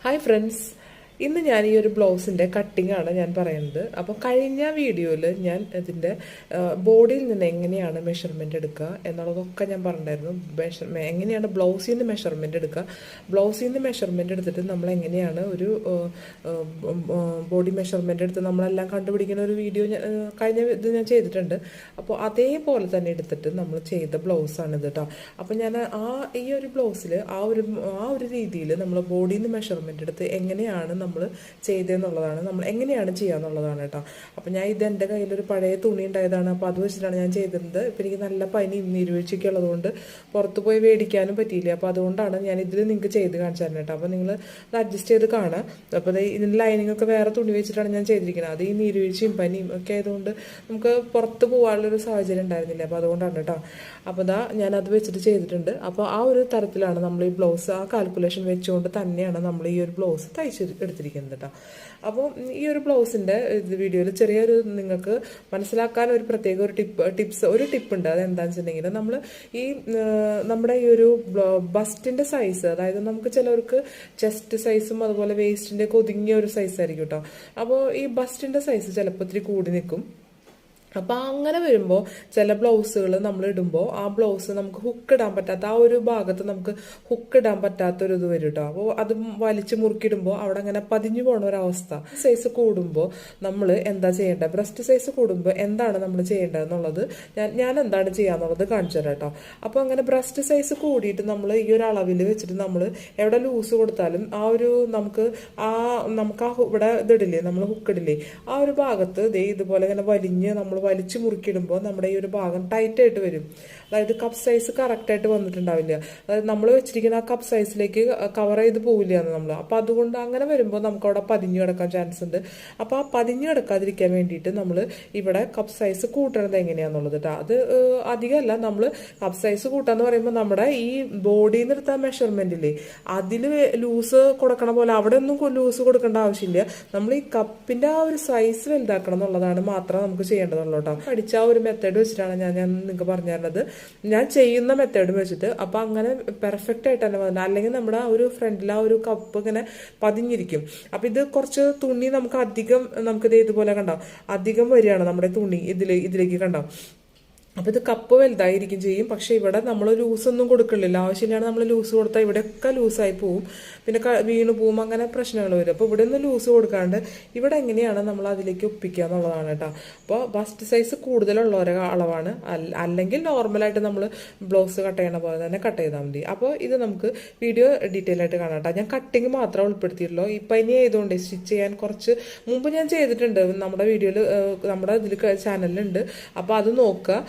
Hi friends, ഇന്ന് ഞാൻ ഈ ഒരു ബ്ലൗസിൻ്റെ കട്ടിംഗ് ആണ് ഞാൻ പറയുന്നത്. അപ്പോൾ കഴിഞ്ഞ വീഡിയോയിൽ ഞാൻ ഇതിൻ്റെ ബോഡിയിൽ നിന്ന് എങ്ങനെയാണ് മെഷർമെൻറ്റ് എടുക്കുക എന്നുള്ളതൊക്കെ ഞാൻ പറഞ്ഞിട്ടുണ്ടായിരുന്നു. എങ്ങനെയാണ് ബ്ലൗസിൽ നിന്ന് മെഷർമെൻറ്റ് എടുക്കുക, ബ്ലൗസിൽ നിന്ന് മെഷർമെൻറ്റ് എടുത്തിട്ട് നമ്മൾ എങ്ങനെയാണ് ഒരു ബോഡി മെഷർമെൻറ്റ് എടുത്ത് നമ്മളെല്ലാം കണ്ടുപിടിക്കുന്ന ഒരു വീഡിയോ കഴിഞ്ഞ ഇത് ഞാൻ ചെയ്തിട്ടുണ്ട്. അപ്പോൾ അതേപോലെ തന്നെ എടുത്തിട്ട് നമ്മൾ ചെയ്ത ബ്ലൗസാണിത് കേട്ടോ. അപ്പോൾ ഞാൻ ഈ ഒരു ബ്ലൗസിൽ ആ ഒരു രീതിയിൽ നമ്മൾ ബോഡിയിൽ നിന്ന് മെഷർമെൻറ്റ് എടുത്ത് എങ്ങനെയാണ് നമ്മൾ ചെയ്തതെന്നുള്ളതാണ്, നമ്മൾ എങ്ങനെയാണ് ചെയ്യാന്നുള്ളതാണ് കേട്ടോ. അപ്പോൾ ഞാൻ ഇത് എൻ്റെ കയ്യിലൊരു പഴയ തുണി ഉണ്ടായതാണ്. അപ്പോൾ അത് വെച്ചിട്ടാണ് ഞാൻ ചെയ്തിരുന്നത്. ഇപ്പം എനിക്ക് നല്ല പനി നീരുവീഴ്ചയൊക്കെ ഉള്ളതുകൊണ്ട് പുറത്ത് പോയി മേടിക്കാനും പറ്റിയില്ല. അപ്പോൾ അതുകൊണ്ടാണ് ഞാൻ ഇതിൽ നിങ്ങൾക്ക് ചെയ്ത് കാണിച്ചു തരുന്നത് കേട്ടോ. അപ്പോൾ നിങ്ങൾ അത് അഡ്ജസ്റ്റ് ചെയ്ത് കാണാം. അപ്പോൾ ഇതിൻ്റെ ലൈനിങ് ഒക്കെ വേറെ തുണി വെച്ചിട്ടാണ് ഞാൻ ചെയ്തിരിക്കുന്നത്. അത് ഈ നീരുവീഴ്ചയും പനിയും ഒക്കെ ആയതുകൊണ്ട് നമുക്ക് പുറത്ത് പോകാനുള്ളൊരു സാഹചര്യം ഉണ്ടായിരുന്നില്ല. അപ്പോൾ അതുകൊണ്ടാണ് കേട്ടോ. അപ്പോൾ ഞാനത് വെച്ചിട്ട് ചെയ്തിട്ടുണ്ട്. അപ്പോൾ ആ ഒരു തരത്തിലാണ് നമ്മൾ ഈ ബ്ലൗസ് ആ കാൽക്കുലേഷൻ വെച്ചുകൊണ്ട് തന്നെയാണ് നമ്മൾ ഈ ഒരു ബ്ലൗസ് എടുത്തിരിക്കുന്നത് കേട്ടോ. അപ്പോൾ ഈ ഒരു ബ്ലൗസിൻ്റെ വീഡിയോയിൽ ചെറിയൊരു നിങ്ങൾക്ക് മനസ്സിലാക്കാൻ ഒരു പ്രത്യേക ഒരു ടിപ്പ് ഉണ്ട്. അതെന്താണെന്ന് വെച്ചിട്ടുണ്ടെങ്കിൽ നമ്മൾ ഈ നമ്മുടെ ഈ ഒരു ബസ്റ്റിൻ്റെ സൈസ്, അതായത് നമുക്ക് ചിലവർക്ക് ചെസ്റ്റ് സൈസും അതുപോലെ വേസ്റ്റിൻ്റെ ഒക്കെ ഒതുങ്ങിയ ഒരു സൈസ് ആയിരിക്കും കേട്ടോ. അപ്പോൾ ഈ ബസ്റ്റിൻ്റെ സൈസ് ചിലപ്പോൾ ഇത്തിരി കൂടി നിൽക്കും. അപ്പോൾ അങ്ങനെ വരുമ്പോൾ ചില ബ്ലൗസുകൾ നമ്മൾ ഇടുമ്പോൾ ആ ബ്ലൗസ് നമുക്ക് ഹുക്ക് ഇടാൻ പറ്റാത്ത, ആ ഒരു ഭാഗത്ത് നമുക്ക് ഹുക്ക് ഇടാൻ പറ്റാത്തൊരു ഇത് വരും കേട്ടോ. അപ്പോൾ അത് വലിച്ച് മുറുക്കിയിടുമ്പോൾ അവിടെ അങ്ങനെ പതിഞ്ഞു പോണ ഒരവസ്ഥ. സൈസ് കൂടുമ്പോൾ നമ്മൾ എന്താ ചെയ്യേണ്ടത്, ബ്രസ്റ്റ് സൈസ് കൂടുമ്പോൾ എന്താണ് നമ്മൾ ചെയ്യേണ്ടതെന്നുള്ളത് ഞാൻ എന്താണ് ചെയ്യാന്നുള്ളത് കാണിച്ചു തരാം കേട്ടോ. അപ്പോൾ അങ്ങനെ ബ്രസ്റ്റ് സൈസ് കൂടിയിട്ട് നമ്മൾ ഈ ഒരു അളവിൽ വെച്ചിട്ട് നമ്മൾ എവിടെ ലൂസ് കൊടുത്താലും ആ ഒരു നമുക്ക് ഇവിടെ ഇതിടില്ലേ, നമ്മൾ ഹുക്ക് ഇടില്ലേ, ആ ഒരു ഭാഗത്ത് ഇതുപോലെ ഇങ്ങനെ നമ്മൾ വലിച്ചു മുറുക്കിയിടുമ്പോൾ നമ്മുടെ ഈ ഒരു ഭാഗം ടൈറ്റ് ആയിട്ട് വരും. അതായത് കപ്പ് സൈസ് കറക്റ്റായിട്ട് വന്നിട്ടുണ്ടാവില്ല. അതായത് നമ്മൾ വെച്ചിരിക്കുന്ന ആ കപ്പ് സൈസിലേക്ക് കവർ ചെയ്ത് പോവില്ല നമ്മൾ. അപ്പോൾ അതുകൊണ്ട് അങ്ങനെ വരുമ്പോൾ നമുക്ക് അവിടെ പതിഞ്ഞു കിടക്കാൻ ചാൻസ് ഉണ്ട്. അപ്പോൾ ആ പതിഞ്ഞു കിടക്കാതിരിക്കാൻ വേണ്ടിയിട്ട് നമ്മൾ ഇവിടെ കപ്പ് സൈസ് കൂട്ടണത് എങ്ങനെയാണെന്നുള്ളത് കേട്ടോ. അത് അധികമല്ല, നമ്മൾ കപ്പ് സൈസ് കൂട്ടാന്ന് പറയുമ്പോൾ നമ്മുടെ ഈ ബോഡിയിൽ നിന്ന് എടുത്ത മെഷർമെൻറ്റില്ലേ അതിൽ ലൂസ് കൊടുക്കണ പോലെ അവിടെ ഒന്നും ലൂസ് കൊടുക്കേണ്ട ആവശ്യമില്ല. നമ്മൾ ഈ കപ്പിൻ്റെ ആ ഒരു സൈസ് വലുതാക്കണം എന്നുള്ളതാണ് മാത്രം നമുക്ക് ചെയ്യേണ്ടതുള്ളൂ കേട്ടോ. പഠിച്ച ആ ഒരു മെത്തേഡ് വെച്ചിട്ടാണ് ഞാൻ നിങ്ങൾക്ക് പറഞ്ഞു തരുന്നത്, ഞാൻ ചെയ്യുന്ന മെത്തേഡ് വെച്ചിട്ട്. അപ്പോൾ അങ്ങനെ പെർഫെക്റ്റ് ആയിട്ട് തന്നെ വന്നത്. അല്ലെങ്കിൽ നമ്മുടെ ആ ഒരു ഫ്രണ്ടിൽ ആ ഒരു കപ്പ് ഇങ്ങനെ പതിഞ്ഞിരിക്കും. അപ്പോൾ ഇത് കുറച്ച് തുണി നമുക്ക് അധികം ഇതുപോലെ കണ്ടോ അധികം വരികയാണ് നമ്മുടെ തുണി ഇതിലേക്ക് കണ്ടോ. അപ്പോൾ ഇത് കപ്പ് വലുതായിരിക്കും ചെയ്യും. പക്ഷേ ഇവിടെ നമ്മൾ ലൂസൊന്നും കൊടുക്കണില്ല. ആവശ്യമില്ലാണ് നമ്മൾ ലൂസ് കൊടുത്താൽ ഇവിടെയൊക്കെ ലൂസായി പോവും, പിന്നെ വീണ് പോവും, അങ്ങനെ പ്രശ്നങ്ങൾ വരും. അപ്പോൾ ഇവിടെ നിന്ന് ലൂസ് കൊടുക്കാണ്ട് ഇവിടെ എങ്ങനെയാണ് നമ്മൾ അതിലേക്ക് ഒപ്പിക്കുക എന്നുള്ളതാണ് കേട്ടോ. അപ്പോൾ ബസ്റ്റ് സൈസ് കൂടുതലുള്ളവരെ അളവാണ്. അല്ലെങ്കിൽ നോർമലായിട്ട് നമ്മൾ ബ്ലൗസ് കട്ട് ചെയ്യണ പോലെ തന്നെ കട്ട് ചെയ്താൽ മതി. അപ്പോൾ ഇത് നമുക്ക് വീഡിയോ ഡീറ്റെയിൽ ആയിട്ട് കാണാം കേട്ടോ. ഞാൻ കട്ടിങ് മാത്രമേ ഉൾപ്പെടുത്തിയിട്ടുള്ളൂ. ഈ പനി ആയതുകൊണ്ട് സ്റ്റിച്ച് ചെയ്യാൻ കുറച്ച് മുമ്പ് ഞാൻ ചെയ്തിട്ടുണ്ട്, നമ്മുടെ വീഡിയോയിൽ നമ്മുടെ ഇതിൽ ചാനലിലുണ്ട്. അപ്പോൾ അത് നോക്കുക.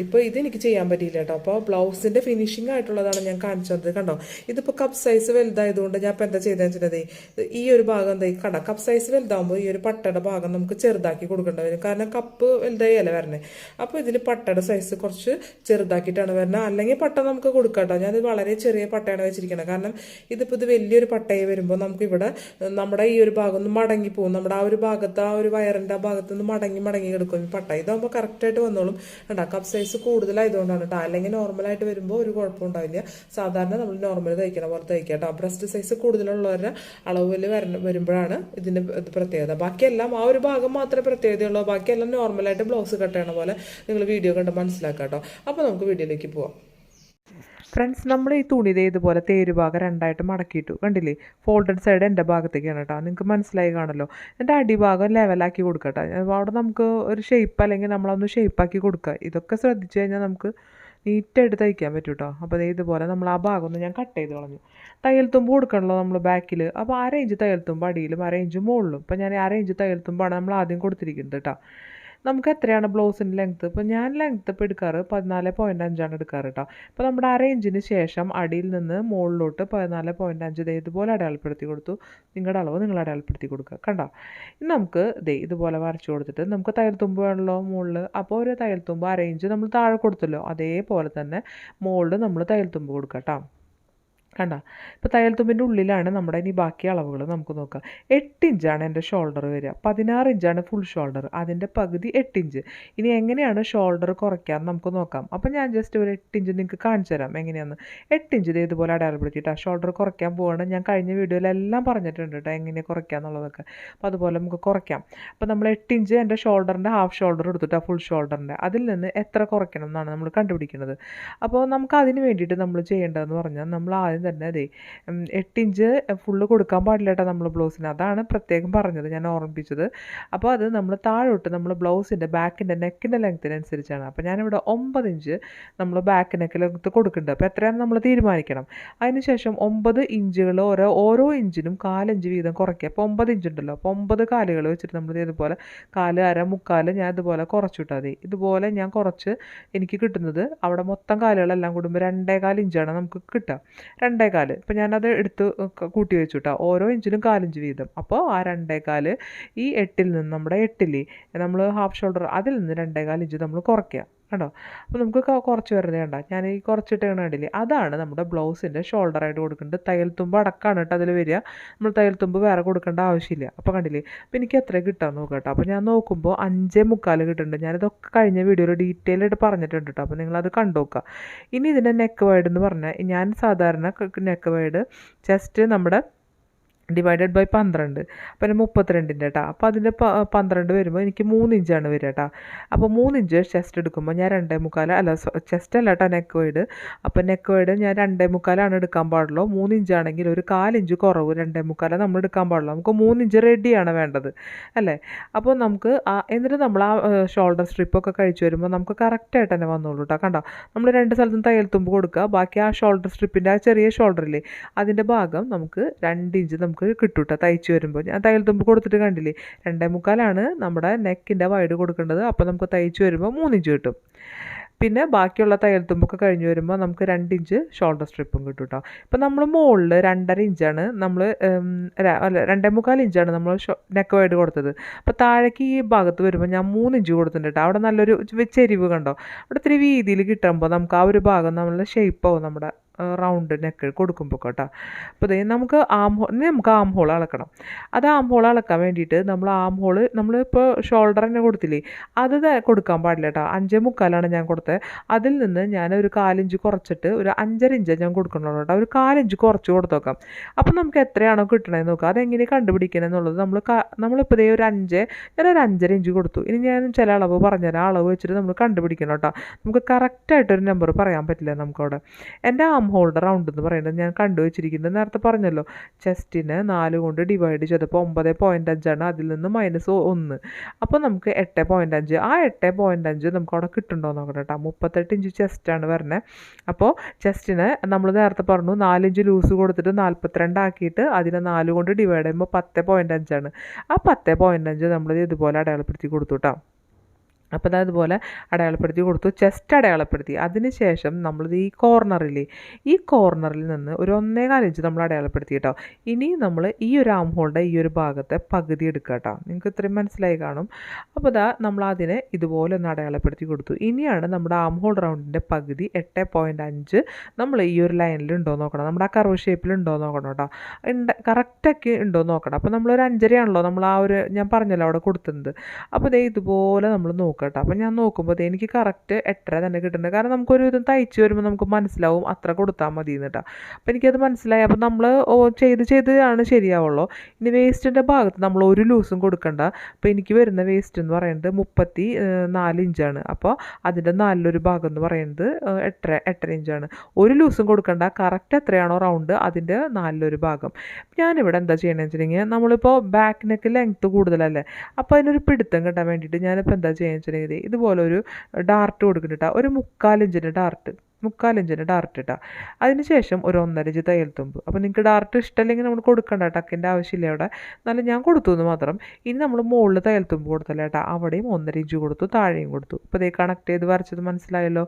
ഇപ്പോൾ ഇതെനിക്ക് ചെയ്യാൻ പറ്റിയില്ല കേട്ടോ. അപ്പോൾ ബ്ലൗസിൻ്റെ ഫിനിഷിംഗ് ആയിട്ടുള്ളതാണ് ഞാൻ കാണിച്ചത് കണ്ടോ. ഇതിപ്പോൾ കപ്പ് സൈസ് വലുതായതുകൊണ്ട് ഞാൻ ഇപ്പോൾ എന്താ ചെയ്തതെന്ന് വെച്ചിട്ടുണ്ടെങ്കിൽ ഈ ഒരു ഭാഗം എന്താ കണ്ടോ, കപ്പ് സൈസ് വലുതാകുമ്പോൾ ഈ ഒരു പട്ടയുടെ ഭാഗം നമുക്ക് ചെറുതാക്കി കൊടുക്കേണ്ടി വരും. കാരണം കപ്പ് വലുതായല്ല വരണേ. അപ്പോൾ ഇതിൽ പട്ടയുടെ സൈസ് കുറച്ച് ചെറുതാക്കിയിട്ടാണ് വരുന്നത്. അല്ലെങ്കിൽ പട്ട നമുക്ക് കൊടുക്കാം കേട്ടോ. ഞാനത് വളരെ ചെറിയ പട്ടയാണ് വെച്ചിരിക്കുന്നത്. കാരണം ഇതിപ്പോൾ ഇത് വലിയൊരു പട്ടയായി വരുമ്പോൾ നമുക്കിവിടെ നമ്മുടെ ഈ ഒരു ഭാഗം ഒന്ന് മടങ്ങി പോകും. നമ്മുടെ ആ ഒരു ഭാഗത്ത് ആ ഒരു വയറിൻ്റെ ആ ഭാഗത്ത് നിന്ന് മടങ്ങി കിടക്കും പട്ട. ഇതാകുമ്പോൾ കറക്റ്റായിട്ട് വന്നോളും കേട്ടോ. കപ്പ് സൈസ് കൂടുതലായതുകൊണ്ടാണ് കേട്ടോ. അല്ലെങ്കിൽ നോർമലായിട്ട് വരുമ്പോൾ ഒരു കുഴപ്പമുണ്ടാവില്ല. സാധാരണ നമ്മൾ നോർമൽ തയ്ക്കണ പോലെ തയ്ക്കുക കേട്ടോ. ബ്രസ്റ്റ് സൈസ് കൂടുതലുള്ളവരുടെ അളവിൽ വരുമ്പോഴാണ് ഇതിൻ്റെ പ്രത്യേകത. ബാക്കിയെല്ലാം ആ ഒരു ഭാഗം മാത്രമേ പ്രത്യേകതയുള്ളൂ. ബാക്കിയെല്ലാം നോർമലായിട്ട് ബ്ലൗസ് കട്ട് ചെയ്യണ പോലെ നിങ്ങൾ വീഡിയോ കണ്ട് മനസ്സിലാക്കാം കേട്ടോ. അപ്പോൾ നമുക്ക് വീഡിയോയിലേക്ക് പോവാം. ഫ്രണ്ട്സ്, നമ്മൾ ഈ തുണി ഇതുപോലെ തേരുഭാഗം രണ്ടായിട്ട് മടക്കിയിട്ടു കണ്ടില്ലേ. ഫോൾഡഡ് സൈഡ് എൻ്റെ ഭാഗത്തേക്കാണ് കേട്ടോ. നിങ്ങൾക്ക് മനസ്സിലായി കാണല്ലോ. എൻ്റെ അടിഭാഗം ലെവലാക്കി കൊടുക്കട്ടെ. അവിടെ നമുക്ക് ഒരു ഷേപ്പ് അല്ലെങ്കിൽ നമ്മളൊന്ന് ഷേപ്പാക്കി കൊടുക്കുക. ഇതൊക്കെ ശ്രദ്ധിച്ചു കഴിഞ്ഞാൽ നമുക്ക് നീറ്റായിട്ട് തയ്ക്കാൻ പറ്റും കേട്ടോ. അപ്പോൾ ഇതുപോലെ നമ്മൾ ആ ഭാഗം ഒന്ന് ഞാൻ കട്ട് ചെയ്ത് കളഞ്ഞു. തയ്യൽ തുമ്പ് കൊടുക്കണല്ലോ നമ്മൾ ബാക്കിൽ. അപ്പോൾ 1/2 ഇഞ്ച് തയ്യൽ തുമ്പ് അടിയിലും 1/2 ഇഞ്ച് മുകളിലും. ഇപ്പോൾ ഞാൻ 1/2 ഇഞ്ച് തയ്യൽ തുമ്പാണ് നമ്മൾ ആദ്യം കൊടുത്തിരിക്കുന്നത് കേട്ടോ. നമുക്ക് എത്രയാണ് ബ്ലൗസിൻ്റെ ലെങ്ത്ത്, ഇപ്പോൾ ഞാൻ ലെങ്ത്ത് ഇപ്പോൾ എടുക്കാറ് 14.5 എടുക്കാറ് കേട്ടോ. അപ്പോൾ നമ്മുടെ 1/2 ഇഞ്ചിന് ശേഷം അടിയിൽ നിന്ന് മുകളിലോട്ട് 14.5 ഇതുപോലെ അടയാളപ്പെടുത്തി കൊടുത്തു. നിങ്ങളുടെ അളവ് നിങ്ങൾ അടയാളപ്പെടുത്തി കൊടുക്കുക കണ്ടോ. ഇനി നമുക്ക് ഇതുപോലെ വരച്ചു കൊടുത്തിട്ട് നമുക്ക് തയ്യൽ തുമ്പ് വേണമല്ലോ മുകളിൽ. അപ്പോൾ ഒരു തയ്യൽ തുമ്പ് 1/2 ഇഞ്ച് നമ്മൾ താഴെ കൊടുത്തല്ലോ, അതേപോലെ തന്നെ മുകളിൽ നമ്മൾ തയ്യൽ തുമ്പ് കൊടുക്കാം കേട്ടോ. കണ്ട. ഇപ്പോൾ തയ്യൽ തുമ്പിൻ്റെ ഉള്ളിലാണ് നമ്മുടെ ഇനി ബാക്കി അളവുകൾ നമുക്ക് നോക്കാം. 8 ഇഞ്ചാണ് എൻ്റെ ഷോൾഡർ വരിക. 16 ഇഞ്ചാണ് ഫുൾ ഷോൾഡർ. അതിൻ്റെ പകുതി 8 ഇഞ്ച്. ഇനി എങ്ങനെയാണ് ഷോൾഡർ കുറയ്ക്കാമെന്ന് നമുക്ക് നോക്കാം. അപ്പോൾ ഞാൻ ജസ്റ്റ് ഒരു 8 ഇഞ്ച് നിങ്ങൾക്ക് കാണിച്ചു തരാം എങ്ങനെയാണെന്ന്. 8 ഇഞ്ച് ഇതുപോലെ അടയാളപ്പെടുത്തിയിട്ട് ഷോൾഡർ കുറയ്ക്കാൻ പോവുകയാണ്. ഞാൻ കഴിഞ്ഞ വീഡിയോയിലെല്ലാം പറഞ്ഞിട്ടുണ്ട് കേട്ടോ എങ്ങനെയാണ് കുറയ്ക്കുക എന്നുള്ളതൊക്കെ. അപ്പോൾ അതുപോലെ നമുക്ക് കുറയ്ക്കാം. അപ്പോൾ നമ്മൾ 8 ഇഞ്ച് എൻ്റെ ഷോൾഡറിൻ്റെ ഹാഫ് ഷോൾഡർ എടുത്തിട്ട് ഫുൾ ഷോൾഡറിൻ്റെ അതിൽ നിന്ന് എത്ര കുറയ്ക്കണം എന്നാണ് നമ്മൾ കണ്ടുപിടിക്കുന്നത്. അപ്പോൾ നമുക്ക് അതിന് വേണ്ടിയിട്ട് നമ്മൾ ചെയ്യേണ്ടതെന്ന് പറഞ്ഞാൽ നമ്മൾ ആദ്യം തന്നെ അതെ 8 ഇഞ്ച് ഫുള്ള് കൊടുക്കാൻ പാടില്ല കേട്ടോ നമ്മൾ ബ്ലൗസിന്. അതാണ് പ്രത്യേകം പറഞ്ഞത്, ഞാൻ ഓർമ്മിപ്പിച്ചത്. അപ്പോൾ അത് നമ്മൾ താഴോട്ട് നമ്മൾ ബ്ലൗസിൻ്റെ ബാക്കിൻ്റെ നെക്കിൻ്റെ ലെങ്ത്തിനനുസരിച്ചാണ്. അപ്പോൾ ഞാനിവിടെ 9 ഇഞ്ച് നമ്മൾ ബാക്ക് നെക്ക് ലെങ്ത്ത് കൊടുക്കുന്നുണ്ട്. അപ്പോൾ എത്രയാണ് നമ്മൾ തീരുമാനിക്കണം. അതിനുശേഷം 9 ഇഞ്ചുകൾ ഓരോ ഇഞ്ചിനും 4 ഇഞ്ച് വീതം കുറയ്ക്കുക. അപ്പോൾ 9 ഇഞ്ച് ഉണ്ടല്ലോ, അപ്പോൾ 9 കാലുകൾ വെച്ചിട്ട് നമ്മൾ ഇതുപോലെ 4, അര, മുക്കാൽ ഞാൻ ഇതുപോലെ കുറച്ചിട്ടാൽ മതി. ഇതുപോലെ ഞാൻ കുറച്ച് എനിക്ക് കിട്ടുന്നത് അവിടെ മൊത്തം കാലുകളെല്ലാം കൂടുമ്പോൾ 2.25 ഇഞ്ചാണ് നമുക്ക് കിട്ടുക. 2.25. ഇപ്പോൾ ഞാനത് എടുത്ത് കൂട്ടി വെച്ചു കേട്ടോ. ഓരോ ഇഞ്ചിനും 4 ഇഞ്ച് വീതം. അപ്പോൾ ആ 2.25 ഈ 8-ൽ നിന്ന് നമ്മുടെ 8-ൽ നമ്മൾ ഹാഫ് ഷോൾഡർ അതിൽ നിന്ന് 2.25 ഇഞ്ച് നമ്മൾ കുറയ്ക്കുക കണ്ടോ. അപ്പോൾ നമുക്ക് കുറച്ച് വരുന്നത് കണ്ട. ഞാൻ ഈ കുറച്ചിട്ട് കണ്ടില്ലേ, അതാണ് നമ്മുടെ ബ്ലൗസിൻ്റെ ഷോൾഡറായിട്ട് കൊടുക്കേണ്ടത്. തയ്യൽ തുമ്പ് അടക്കമാണ് കേട്ടോ അതിൽ വരിക. നമ്മൾ തയ്യൽ തുമ്പ് വേറെ കൊടുക്കേണ്ട ആവശ്യമില്ല. അപ്പോൾ കണ്ടില്ലേ, അപ്പോൾ എനിക്ക് എത്ര കിട്ടാൻ നോക്കാം കേട്ടോ. അപ്പോൾ ഞാൻ നോക്കുമ്പോൾ 5.25 കിട്ടുന്നുണ്ട്. ഞാനിതൊക്കെ കഴിഞ്ഞ വീഡിയോയിൽ ഡീറ്റെയിൽ ആയിട്ട് പറഞ്ഞിട്ടുണ്ട് കേട്ടോ. അപ്പോൾ നിങ്ങളത് കണ്ടു നോക്കുക. ഇനി ഇതിൻ്റെ നെക്ക് വൈഡ് എന്ന് പറഞ്ഞാൽ ഞാൻ സാധാരണ നെക്ക് വൈഡ് ചെസ്റ്റ് നമ്മുടെ ഡിവൈഡഡ് ബൈ 12, പിന്നെ 32 കേട്ടോ. അപ്പോൾ അതിൻ്റെ 12 വരുമ്പോൾ എനിക്ക് 3 ഇഞ്ചാണ് വരിക കേട്ടോ. അപ്പോൾ 3 ഇഞ്ച് ചെസ്റ്റ് എടുക്കുമ്പോൾ ഞാൻ 2.25 അല്ല ചെസ്റ്റ് അല്ല കേട്ടോ നെക്ക് വൈഡ്. അപ്പോൾ നെക്ക് വൈഡ് ഞാൻ 2.25 എടുക്കാൻ പാടുള്ളൂ. 3 ഇഞ്ചാണെങ്കിൽ ഒരു 4 ഇഞ്ച് കുറവ് 2.25 നമ്മൾ എടുക്കാൻ പാടുള്ളൂ. നമുക്ക് 3 ഇഞ്ച് റെഡിയാണ് വേണ്ടത് അല്ലേ. അപ്പോൾ നമുക്ക് എന്നിട്ട് നമ്മൾ ആ ഷോൾഡർ സ്ട്രിപ്പൊക്കെ കഴിച്ച് വരുമ്പോൾ നമുക്ക് കറക്റ്റായിട്ട് തന്നെ വന്നോളൂ കേട്ടോ. കണ്ടോ, നമ്മൾ 2 സ്ഥലത്തും തയ്യൽ തുമ്പ് കൊടുക്കുക. ബാക്കി ആ ഷോൾഡർ സ്ട്രിപ്പിൻ്റെ ആ ചെറിയ ഷോൾഡറില്ലേ അതിൻ്റെ ഭാഗം നമുക്ക് 2 ഇഞ്ച് നമുക്ക് കിട്ടും കേട്ടോ തയ്ച്ച് വരുമ്പോൾ. ഞാൻ തയ്യൽ തുമ്പ് കൊടുത്തിട്ട് കണ്ടില്ലേ 2.25 നമ്മുടെ നെക്കിൻ്റെ വൈഡ് കൊടുക്കേണ്ടത്. അപ്പോൾ നമുക്ക് തയ്ച്ച് വരുമ്പോൾ 3 ഇഞ്ച് കിട്ടും. പിന്നെ ബാക്കിയുള്ള തയ്യൽ തുമ്പൊക്കെ കഴിഞ്ഞ് വരുമ്പോൾ നമുക്ക് 2 ഇഞ്ച് ഷോൾഡർ സ്ട്രിപ്പും കിട്ടും കേട്ടോ. ഇപ്പോൾ നമ്മൾ മുകളിൽ 2.5 ഇഞ്ചാണ് നമ്മൾ 2.25 ഇഞ്ചാണ് നമ്മൾ നെക്ക് വൈഡ് കൊടുത്തത്. അപ്പോൾ താഴേക്ക് ഈ ഭാഗത്ത് വരുമ്പോൾ ഞാൻ 3 ഇഞ്ച് കൊടുത്തിട്ടുണ്ട് കേട്ടോ. അവിടെ നല്ലൊരു ചെരിവ് കണ്ടോ. അവിടെ ഇത്തിരി വീതിയിൽ കിട്ടുമ്പോൾ നമുക്ക് ആ ഒരു ഭാഗം നമ്മളുടെ ഷേപ്പാവും നമ്മുടെ റൗണ്ട് നെക്ക് കൊടുക്കുമ്പോൾ കേട്ടോ. അപ്പോൾ ഇതേ നമുക്ക് ആം ഹോൾ അളക്കണം. അത് ആം ഹോൾ അളക്കാൻ വേണ്ടിയിട്ട് നമ്മൾ ആം ഹോൾ നമ്മളിപ്പോൾ ഷോൾഡർ തന്നെ കൊടുത്തില്ലേ അത് കൊടുക്കാൻ പാടില്ല കേട്ടോ. 5.25 ഞാൻ കൊടുത്തത്. അതിൽ നിന്ന് ഞാൻ ഒരു 4 ഇഞ്ച് കുറച്ചിട്ട് ഒരു 5.5 ഇഞ്ച് ഞാൻ കൊടുക്കണുള്ളൂ കേട്ടോ. ഒരു 4 ഇഞ്ച് കുറച്ച് കൊടുത്ത് നോക്കാം. അപ്പോൾ നമുക്ക് എത്രയാണോ കിട്ടണമെന്ന് നോക്കാം. അതെങ്ങനെ കണ്ടുപിടിക്കണം എന്നുള്ളത് നമ്മളിപ്പോൾ ഇതേ ഒരു 5 ഞാനൊരു 5.5 ഇഞ്ച് കൊടുത്തു. ഇനി ഞാൻ ചില അളവ് പറഞ്ഞുതരാം. അളവ് വെച്ചിട്ട് നമ്മൾ കണ്ടുപിടിക്കണം കേട്ടോ. നമുക്ക് കറക്റ്റായിട്ടൊരു നമ്പർ പറയാൻ പറ്റില്ല നമുക്കവിടെ. എൻ്റെ ഹോൾഡർ റൗണ്ട് എന്ന് പറയുന്നത് ഞാൻ കണ്ടുവച്ചിരിക്കുന്നത് നേരത്തെ പറഞ്ഞല്ലോ, ചെസ്റ്റിനെ 4 കൊണ്ട് ഡിവൈഡ് ചെയ്തപ്പോൾ 9.5 അതിൽ നിന്ന് -1. അപ്പോൾ നമുക്ക് 8.5 ആ 8.5 നമുക്ക് അവിടെ കിട്ടുന്നുണ്ടോ നോക്കണം കേട്ടോ. 38 ഇഞ്ച് ചെസ്റ്റാണ് വരണേ. അപ്പോൾ ചെസ്റ്റിനെ നമ്മൾ നേരത്തെ പറഞ്ഞു 4 ഇഞ്ച് ലൂസ് കൊടുത്തിട്ട് 42 ആക്കിയിട്ട് അതിനെ 4 കൊണ്ട് ഡിവൈഡ് ചെയ്യുമ്പോൾ 10.5 ആ 10.5 നമ്മൾ ഇതുപോലെ അടയാളപ്പെടുത്തി കൊടുത്തു കേട്ടോ. അപ്പോൾ അതുപോലെ അടയാളപ്പെടുത്തി കൊടുത്തു. ചെസ്റ്റ് അടയാളപ്പെടുത്തി. അതിനുശേഷം നമ്മളിത് ഈ കോർണറിൽ നിന്ന് ഒരു 1.25 ഇഞ്ച് നമ്മൾ അടയാളപ്പെടുത്തി കേട്ടോ. ഇനി നമ്മൾ ഈ ഒരു ആം ഹോളിൻ്റെ ഈ ഒരു ഭാഗത്തെ പകുതി എടുക്കുക കേട്ടോ. നിങ്ങൾക്ക് ഇത്രയും മനസ്സിലായി കാണും. അപ്പോൾ നമ്മൾ അതിനെ ഇതുപോലെ ഒന്ന് അടയാളപ്പെടുത്തി കൊടുത്തു. ഇനിയാണ് നമ്മുടെ ആം ഹോൾ റൗണ്ടിൻ്റെ പകുതി 8.5 നമ്മൾ ഈ ഒരു ലൈനിൽ ഉണ്ടോ നോക്കണം. നമ്മുടെ ആ കർവ് ഷേപ്പിൽ ഉണ്ടോ നോക്കണം കേട്ടോ. കറക്റ്റാക്കി ഉണ്ടോ നോക്കണം. അപ്പോൾ നമ്മളൊരു 5.5 ആണല്ലോ നമ്മൾ ആ ഒരു ഞാൻ പറഞ്ഞല്ലോ അവിടെ കൊടുത്തത്. അപ്പോൾ ഇതുപോലെ നമ്മൾ നോക്കുക കേട്ടോ. അപ്പോൾ ഞാൻ നോക്കുമ്പോൾ എനിക്ക് കറക്റ്റ് 8.5 തന്നെ കിട്ടുന്നുണ്ട്. കാരണം നമുക്കൊരു വിധം തയ്ച്ച് വരുമ്പോൾ നമുക്ക് മനസ്സിലാവും അത്ര കൊടുത്താൽ മതി എന്നിട്ടാ. അപ്പോൾ എനിക്കത് മനസ്സിലായി. അപ്പോൾ നമ്മൾ ചെയ്താണ് ശരിയാവുള്ളൂ. ഇനി വേസ്റ്റിൻ്റെ ഭാഗത്ത് നമ്മൾ ഒരു ലൂസും കൊടുക്കണ്ട. അപ്പോൾ എനിക്ക് വരുന്ന വേസ്റ്റ് എന്ന് പറയുന്നത് 34 ഇഞ്ചാണ്. അപ്പോൾ അതിൻ്റെ 4 ഭാഗം എന്ന് പറയുന്നത് 8.5 ഇഞ്ചാണ്. ഒരു ലൂസും കൊടുക്കണ്ട. കറക്റ്റ് എത്രയാണോ റൗണ്ട് അതിൻ്റെ 4 ഭാഗം. ഞാനിവിടെ എന്താ ചെയ്യണമെന്ന് വെച്ചിട്ടുണ്ടെങ്കിൽ നമ്മളിപ്പോൾ ബാക്ക് നെക്ക് ലെങ്ത്ത് കൂടുതലല്ലേ, അപ്പോൾ അതിനൊരു പിടുത്തം കിട്ടാൻ വേണ്ടിയിട്ട് ഞാനിപ്പോൾ എന്താ ചെയ്യുക വെച്ചിട്ടുണ്ടെങ്കിൽ ഇതുപോലെ ഒരു ഡാർട്ട് കൊടുക്കുന്നുണ്ട്. ഒരു 3/4 ഇഞ്ചിൻ്റെ ഡാർട്ട് ഇട്ടാൽ അതിനുശേഷം ഒരു 1.5 ഇഞ്ച് തയ്യൽ തുമ്പ്. അപ്പോൾ നിങ്ങൾക്ക് ഡാർട്ട് ഇഷ്ടമല്ലെങ്കിൽ നമ്മൾ കൊടുക്കണ്ട, ടക്കിൻ്റെ ആവശ്യമില്ല അവിടെ. എന്നാലും ഞാൻ കൊടുത്തു എന്ന് മാത്രം. ഇനി നമ്മൾ മുകളിൽ തയ്യൽ തുമ്പ് കൊടുത്തല്ലേ കേട്ടോ, അവിടെയും 1.5 ഇഞ്ച് കൊടുത്തു, താഴെയും കൊടുത്തു. അപ്പോൾ ഇതേ കണക്ട് ചെയ്ത് വരച്ചത് മനസ്സിലായല്ലോ.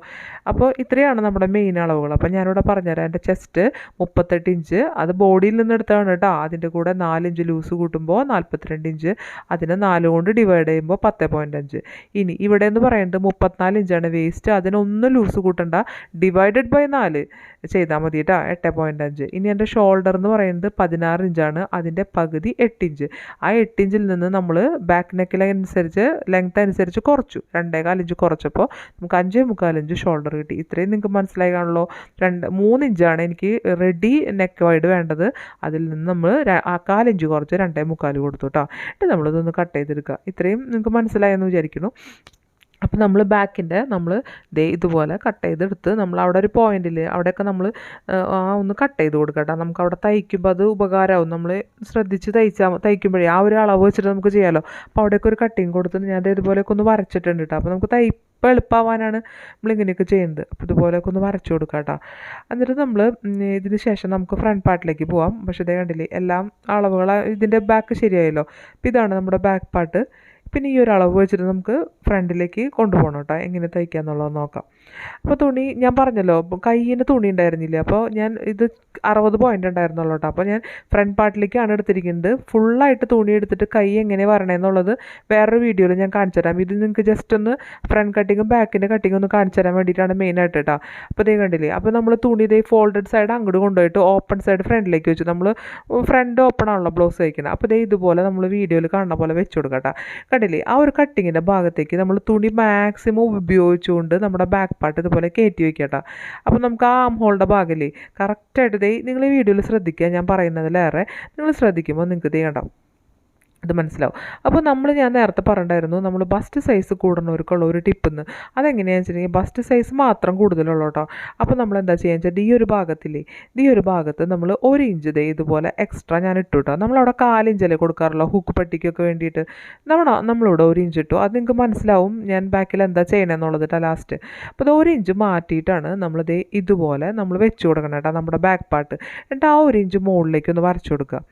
അപ്പോൾ ഇത്രയാണ് നമ്മുടെ മെയിൻ അളവുകൾ. അപ്പോൾ ഞാനിവിടെ പറഞ്ഞുതരാം. എൻ്റെ ചെസ്റ്റ് 38 ഇഞ്ച് അത് ബോഡിയിൽ നിന്ന് എടുത്താണ് കേട്ടോ. അതിൻ്റെ കൂടെ 4 ഇഞ്ച് ലൂസ് കൂട്ടുമ്പോൾ 42 ഇഞ്ച്, അതിനെ 4 കൊണ്ട് ഡിവൈഡ് ചെയ്യുമ്പോൾ 10.5. ഇനി ഇവിടെ എന്ന് പറയുന്നത് 34 ഇഞ്ചാണ് വേസ്റ്റ്. അതിനൊന്നും ലൂസ് കൂട്ടണ്ട, ഡിവൈഡഡ് ബൈ 4 ചെയ്താൽ മതി കേട്ടോ, 8.5. ഇനി എൻ്റെ ഷോൾഡർ എന്ന് പറയുന്നത് 16 ഇഞ്ചാണ്, അതിൻ്റെ പകുതി 8 ഇഞ്ച്. ആ 8 ഇഞ്ചിൽ നിന്ന് നമ്മൾ ബാക്ക് നെക്കിലനുസരിച്ച് ലെങ്ത് അനുസരിച്ച് കുറച്ചു, 2.25 ഇഞ്ച് കുറച്ചപ്പോൾ നമുക്ക് 5.25 ഇഞ്ച് ഷോൾഡർ കിട്ടി. ഇത്രയും നിങ്ങൾക്ക് മനസ്സിലായി കാണുമല്ലോ. 3 ഇഞ്ചാണ് എനിക്ക് റെഡി നെക്ക് വൈഡ് വേണ്ടത്, അതിൽ നിന്ന് നമ്മൾ 1/4 ഇഞ്ച് കുറച്ച് 2.25 കൊടുത്തു കേട്ടോ. എന്നിട്ട് നമ്മളിതൊന്ന് കട്ട് ചെയ്തെടുക്കുക. ഇത്രയും നിങ്ങൾക്ക് മനസ്സിലായെന്ന് വിചാരിക്കുന്നു. അപ്പോൾ നമ്മൾ ബാക്കിൻ്റെ നമ്മൾ ഇതുപോലെ കട്ട് ചെയ്തെടുത്ത് നമ്മൾ അവിടെ ഒരു പോയിന്റിൽ അവിടെയൊക്കെ നമ്മൾ ഒന്ന് കട്ട് ചെയ്ത് കൊടുക്കട്ടെ. നമുക്ക് അവിടെ തയ്ക്കുമ്പോൾ അത് ഉപകാരമാവും. നമ്മൾ ശ്രദ്ധിച്ച് തയ്ക്കുമ്പോഴേ ആ ഒരു അളവ് വെച്ചിട്ട് നമുക്ക് ചെയ്യാമല്ലോ. അപ്പോൾ അവിടെയൊക്കെ ഒരു കട്ടിങ് കൊടുത്ത് ഞാൻ ഇതുപോലെയൊക്കെ ഒന്ന് വരച്ചിട്ടുണ്ട് കേട്ടോ. അപ്പോൾ നമുക്ക് തയ്പ്പ് എളുപ്പമാവാനാണ് നമ്മളിങ്ങനെയൊക്കെ ചെയ്യുന്നത്. അപ്പോൾ ഇതുപോലെയൊക്കെ ഒന്ന് വരച്ചു കൊടുക്കാം കേട്ടോ. എന്നിട്ട് നമ്മൾ ഇതിന് ശേഷം നമുക്ക് ഫ്രണ്ട് പാർട്ടിലേക്ക് പോവാം. പക്ഷേ ഇതേ കണ്ടില്ലേ, എല്ലാം അളവുകൾ ഇതിൻ്റെ ബാക്ക് ശരിയായല്ലോ. അപ്പോൾ ഇതാണ് നമ്മുടെ ബാക്ക് പാർട്ട്. പിന്നെ ഈ ഒരു അളവ് വെച്ചിട്ട് നമുക്ക് ഫ്രണ്ടിലേക്ക് കൊണ്ടുപോകണം കേട്ടോ. എങ്ങനെ തയ്ക്കുക എന്നുള്ളത് നോക്കാം. അപ്പോൾ തുണി ഞാൻ പറഞ്ഞല്ലോ, കയ്യിന് തുണി ഉണ്ടായിരുന്നില്ല. അപ്പോൾ ഞാൻ ഇത് 60 പോയിൻ്റ് ഉണ്ടായിരുന്നുള്ളൂ കേട്ടോ. അപ്പോൾ ഞാൻ ഫ്രണ്ട് പാർട്ടിലേക്കാണ് എടുത്തിരിക്കുന്നത്. ഫുള്ളായിട്ട് തുണി എടുത്തിട്ട് കൈ എങ്ങനെ വരണമെന്നുള്ളത് വേറൊരു വീഡിയോയിൽ ഞാൻ കാണിച്ചു തരാം. ഇത് നിങ്ങൾക്ക് ജസ്റ്റ് ഒന്ന് ഫ്രണ്ട് കട്ടിങ്ങും ബാക്കിൻ്റെ കട്ടിങ്ങും ഒന്ന് കാണിച്ചു തരാൻ വേണ്ടിയിട്ടാണ് മെയിനായിട്ട് കേട്ടോ. അപ്പോൾ ഇതേ കണ്ടില്ലേ, അപ്പോൾ നമ്മൾ തുണി ഇതേ ഫോൾഡഡ് സൈഡ് അങ്ങോട്ട് കൊണ്ടുപോയിട്ട് ഓപ്പൺ സൈഡ് ഫ്രണ്ടിലേക്ക് വെച്ചു. നമ്മൾ ഫ്രണ്ട് ഓപ്പൺ ആണല്ലോ ബ്ലൗസ് തയ്ക്കുന്നത്. അപ്പോൾ ഇതേ ഇതുപോലെ നമ്മൾ വീഡിയോയിൽ കാണുന്ന പോലെ വെച്ച് കൊടുക്കാം കേട്ടോ. കണ്ടില്ലേ, ആ ഒരു കട്ടിങ്ങിൻ്റെ ഭാഗത്തേക്ക് നമ്മൾ തുണി മാക്സിമം ഉപയോഗിച്ചുകൊണ്ട് നമ്മുടെ ബാക്ക് പാർട്ട് ഇതുപോലെ കയറ്റി വയ്ക്കുക കേട്ടോ. അപ്പോൾ നമുക്ക് ആ ആം ഹോളിൻ്റെ ഭാഗമല്ലേ കറക്റ്റായിട്ട് നിങ്ങൾ ഈ വീഡിയോയിൽ ശ്രദ്ധിക്കുക. ഞാൻ പറയുന്നതിലേറെ നിങ്ങൾ ശ്രദ്ധിക്കുമ്പോൾ നിങ്ങൾക്ക് ചെയ്യണ്ടാവും, ഇത് മനസ്സിലാവും. അപ്പോൾ ഞാൻ നേരത്തെ പറഞ്ഞിട്ടുണ്ടായിരുന്നു നമ്മൾ ബസ്റ്റ് സൈസ് കൂടുന്നവർക്കുള്ള ഒരു ടിപ്പെന്ന്. അതെങ്ങനെയാണെന്ന് വെച്ചിട്ടുണ്ടെങ്കിൽ ബസ്റ്റ് സൈസ് മാത്രം കൂടുതലുള്ളൂ കേട്ടോ. അപ്പോൾ നമ്മൾ എന്താ ചെയ്യുക വെച്ചാൽ ഈ ഒരു ഭാഗത്തില്ലേ, ഈ ഒരു ഭാഗത്ത് നമ്മൾ 1 ഇഞ്ച് ഇതുപോലെ എക്സ്ട്രാ ഞാൻ ഇട്ടു കേട്ടോ. നമ്മളവിടെ 4 ഇഞ്ചല്ലേ കൊടുക്കാറുള്ളൂ ഹുക്ക് പട്ടിക്കൊക്കെ വേണ്ടിയിട്ട്. നമ്മളിവിടെ 1 ഇഞ്ച് ഇട്ടു. അത് നിങ്ങൾക്ക് മനസ്സിലാവും ഞാൻ ബാക്കിൽ എന്താ ചെയ്യണമെന്നുള്ളത് കേട്ടോ ലാസ്റ്റ്. അപ്പോൾ അത് 1 ഇഞ്ച് മാറ്റിയിട്ടാണ് നമ്മളിത് ഇതുപോലെ നമ്മൾ വെച്ച് കൊടുക്കണം കേട്ടോ നമ്മുടെ ബാക്ക് പാർട്ട്. എന്നിട്ട് ആ 1 ഇഞ്ച് മുകളിലേക്ക് ഒന്ന് വരച്ചു കൊടുക്കുക.